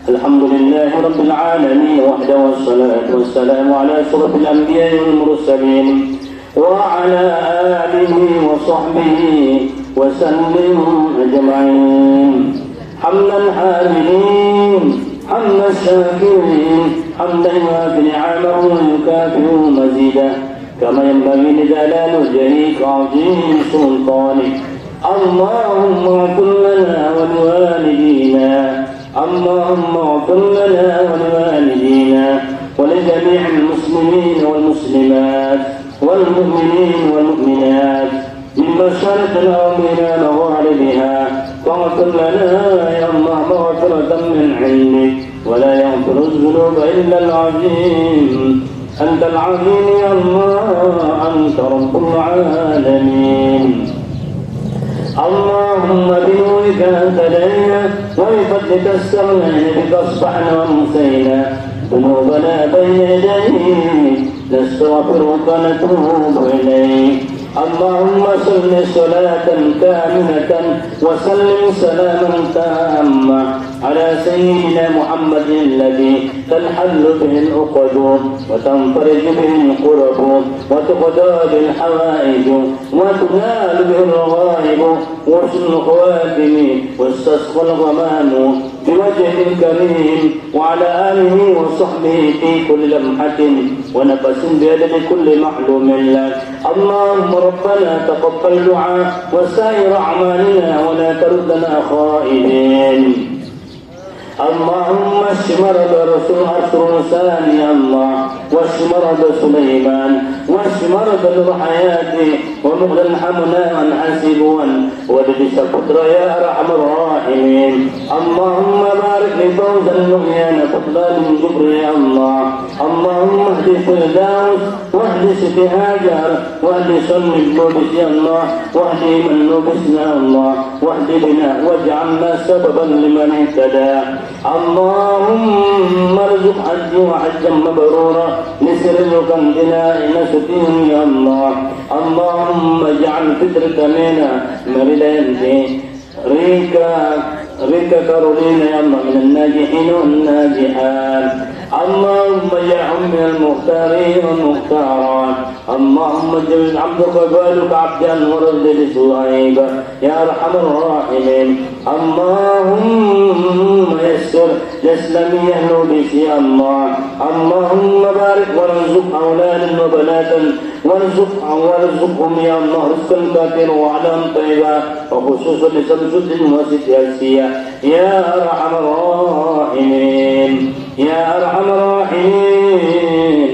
الحمد لله رب العالمين وحده والصلاة والسلام على أشرف الأنبياء والمرسلين وعلى آله وصحبه وسلم أجمعين. حمدا حامدين حمد الشاكرين حمدا يوافي نعمه ويكافئ مزيدا كما ينبغي لجلال وجهك عظيم سلطانك. اللهم اغفر لنا ولوالدينا اللهم اغفر لنا ولوالدينا ولجميع المسلمين والمسلمات والمؤمنين والمؤمنات من مشارقنا ومن مغاربها واغفر لنا يا الله مغفرة من عندك ولا يغفر الذنوب إلا العظيم. أنت العظيم يا الله أنت رب العالمين. اللهم بنورك اهتدينا وبفضلك استغنينا بك اصبحنا وامسينا ذنوبنا بين يديك نستغفرك نتوب اليك. اللهم صل صلاة كاملة وسلم سلاما تاما على سيدنا محمد الذي تنحل به العقد وتنفرج به الكرب وتقضى به الحوائج وتنال به الرغائب وحسن الخواتم واستسقى الغمام بوجه كريم وعلى آله وصحبه في كل لمحة ونفس بيد كل محلوم لك. اللهم ربنا تقبل دعاء وسائر أعمالنا ولا تردنا خائبين. اللهم اشف مرض رسول الرسول يا الله واشف مرض سليمان واشف مرض الحياة ومغل حمنا وانحسبوا ولبس قدر يا ارحم الراحمين. اللهم بارك لفوزا لقيان قدر من جبر يا الله. اللهم اهد فردوس واهد سيدي هاجر واهد سن اللبس يا الله واهد من لبسنا يا الله واهد بنا واجعلنا سببا لمن اهتدى. اللهم ارزق حجي وحجا مبرورا لسرك امتناء نسكهم يا الله. اللهم اجعل فطرك منا مريدا ريكا كرولين يا الله من الناجحين والناجحات. اللهم اجعلهم من المختارين والمختارات. اللهم اجعل عبدك قبالك عبدا ورد لسوائك يا ارحم الراحمين. اللهم يسر لاسلامي يهلو بك يا الله. اللهم بارك وارزق اولادا وبناتا وارزقهم يا الله رزقا كثيرا وعلم طيبا وخصوصا لسمسد وستياسية يا ارحم الراحمين يا ارحم الراحمين.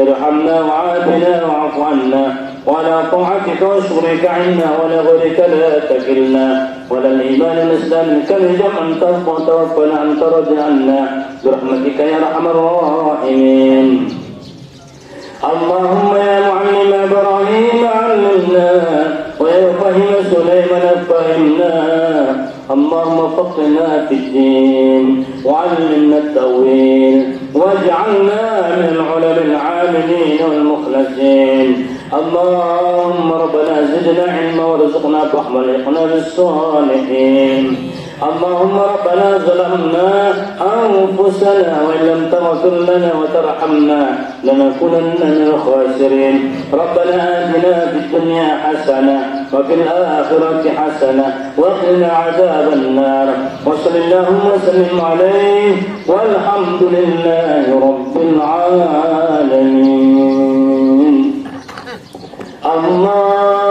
ارحمنا وعافنا واعف عنا ولا طاعتك وشكرك عنا ولا غيرك لا تكلنا ولا الايمان والاسلام كالجمع ان ترضى توفنا ان ترضى عنا برحمتك يا ارحم الراحمين. اللهم يا معلم ابراهيم علمنا ويا فهم سليمان فهمنا. اللهم فقنا في الدين وعلمنا التأويل واجعلنا من العلماء العاملين والمخلصين. اللهم ربنا زدنا علما وارزقنا فهم والحقنا بالصالحين. اللهم ربنا ظلمنا أنفسنا وإن لم تغفر لنا وترحمنا لنكونن من الخاسرين. ربنا آتنا في الدنيا حسنة وفي الآخرة حسنة وقنا عذاب النار. وصل اللهم وسلم عليه والحمد لله رب العالمين. الله